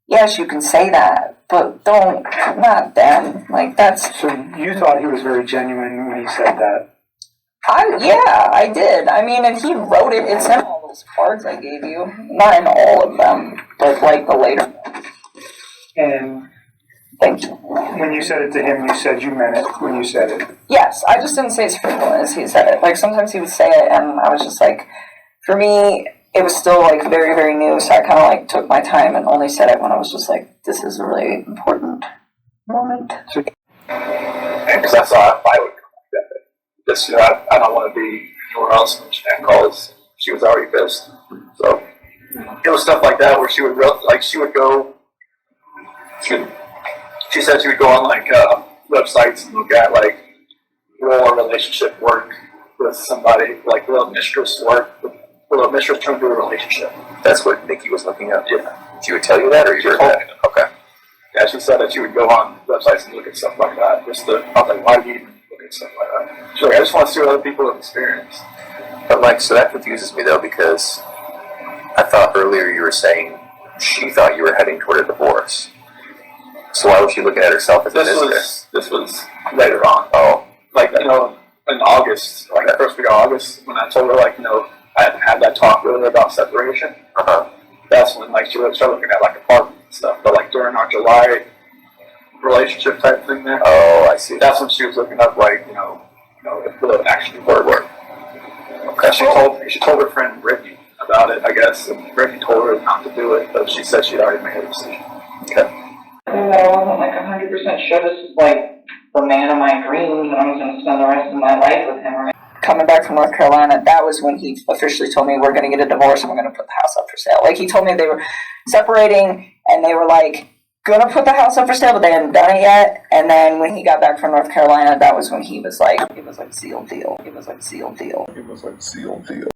yes, you can say that, but not then. Like, that's... So you thought he was very genuine when he said that? I did. I mean, and he wrote it. It's in all those cards I gave you. Not in all of them, but like the later ones. And thank you. When you said it to him, you said you meant it when you said it? Yes, I just didn't say it as frequently as he said it. Like, sometimes he would say it, and I was just like, for me, it was still like very, very new, so I kind of like took my time and only said it when I was just like, this is a really important moment. Because that's how I would. Just, I don't want to be anywhere else when she calls. She was already pissed. So it was stuff like that where she would go. She said she would go on like websites and look at like more relationship work with somebody, like will a mistress work? Will a mistress turn to a relationship? That's what Nikki was looking at. Yeah. She would tell you that, or you heard that? Okay. Yeah, she said that she would go on websites and look at stuff like that. I was like, why do you even look at stuff like that? She's like, I just want to see what other people have experienced. But like, so that confuses me though, because I thought earlier you were saying she thought you were heading toward a divorce. So why was she looking at herself as a mistress? This was later on. Oh. Like, in August, like the first week of August, when I told her, like, I hadn't had that talk really about separation. That's when, like, she would start looking at, like, apartments and stuff. But, like, during our July relationship type thing there. Oh, I see. That's when she was looking up, like, if it would actually work. Okay. She told her friend Brittany about it, I guess. And Brittany told her not to do it, but she said she'd already made a decision. Okay. I wasn't like 100% sure this was like the man of my dreams and I was going to spend the rest of my life with him. Coming back from North Carolina, that was when he officially told me we're going to get a divorce and we're going to put the house up for sale. Like, he told me they were separating and they were like going to put the house up for sale, but they hadn't done it yet. And then when he got back from North Carolina, that was when he was like, it was like sealed deal. It was like sealed deal. It was like sealed deal.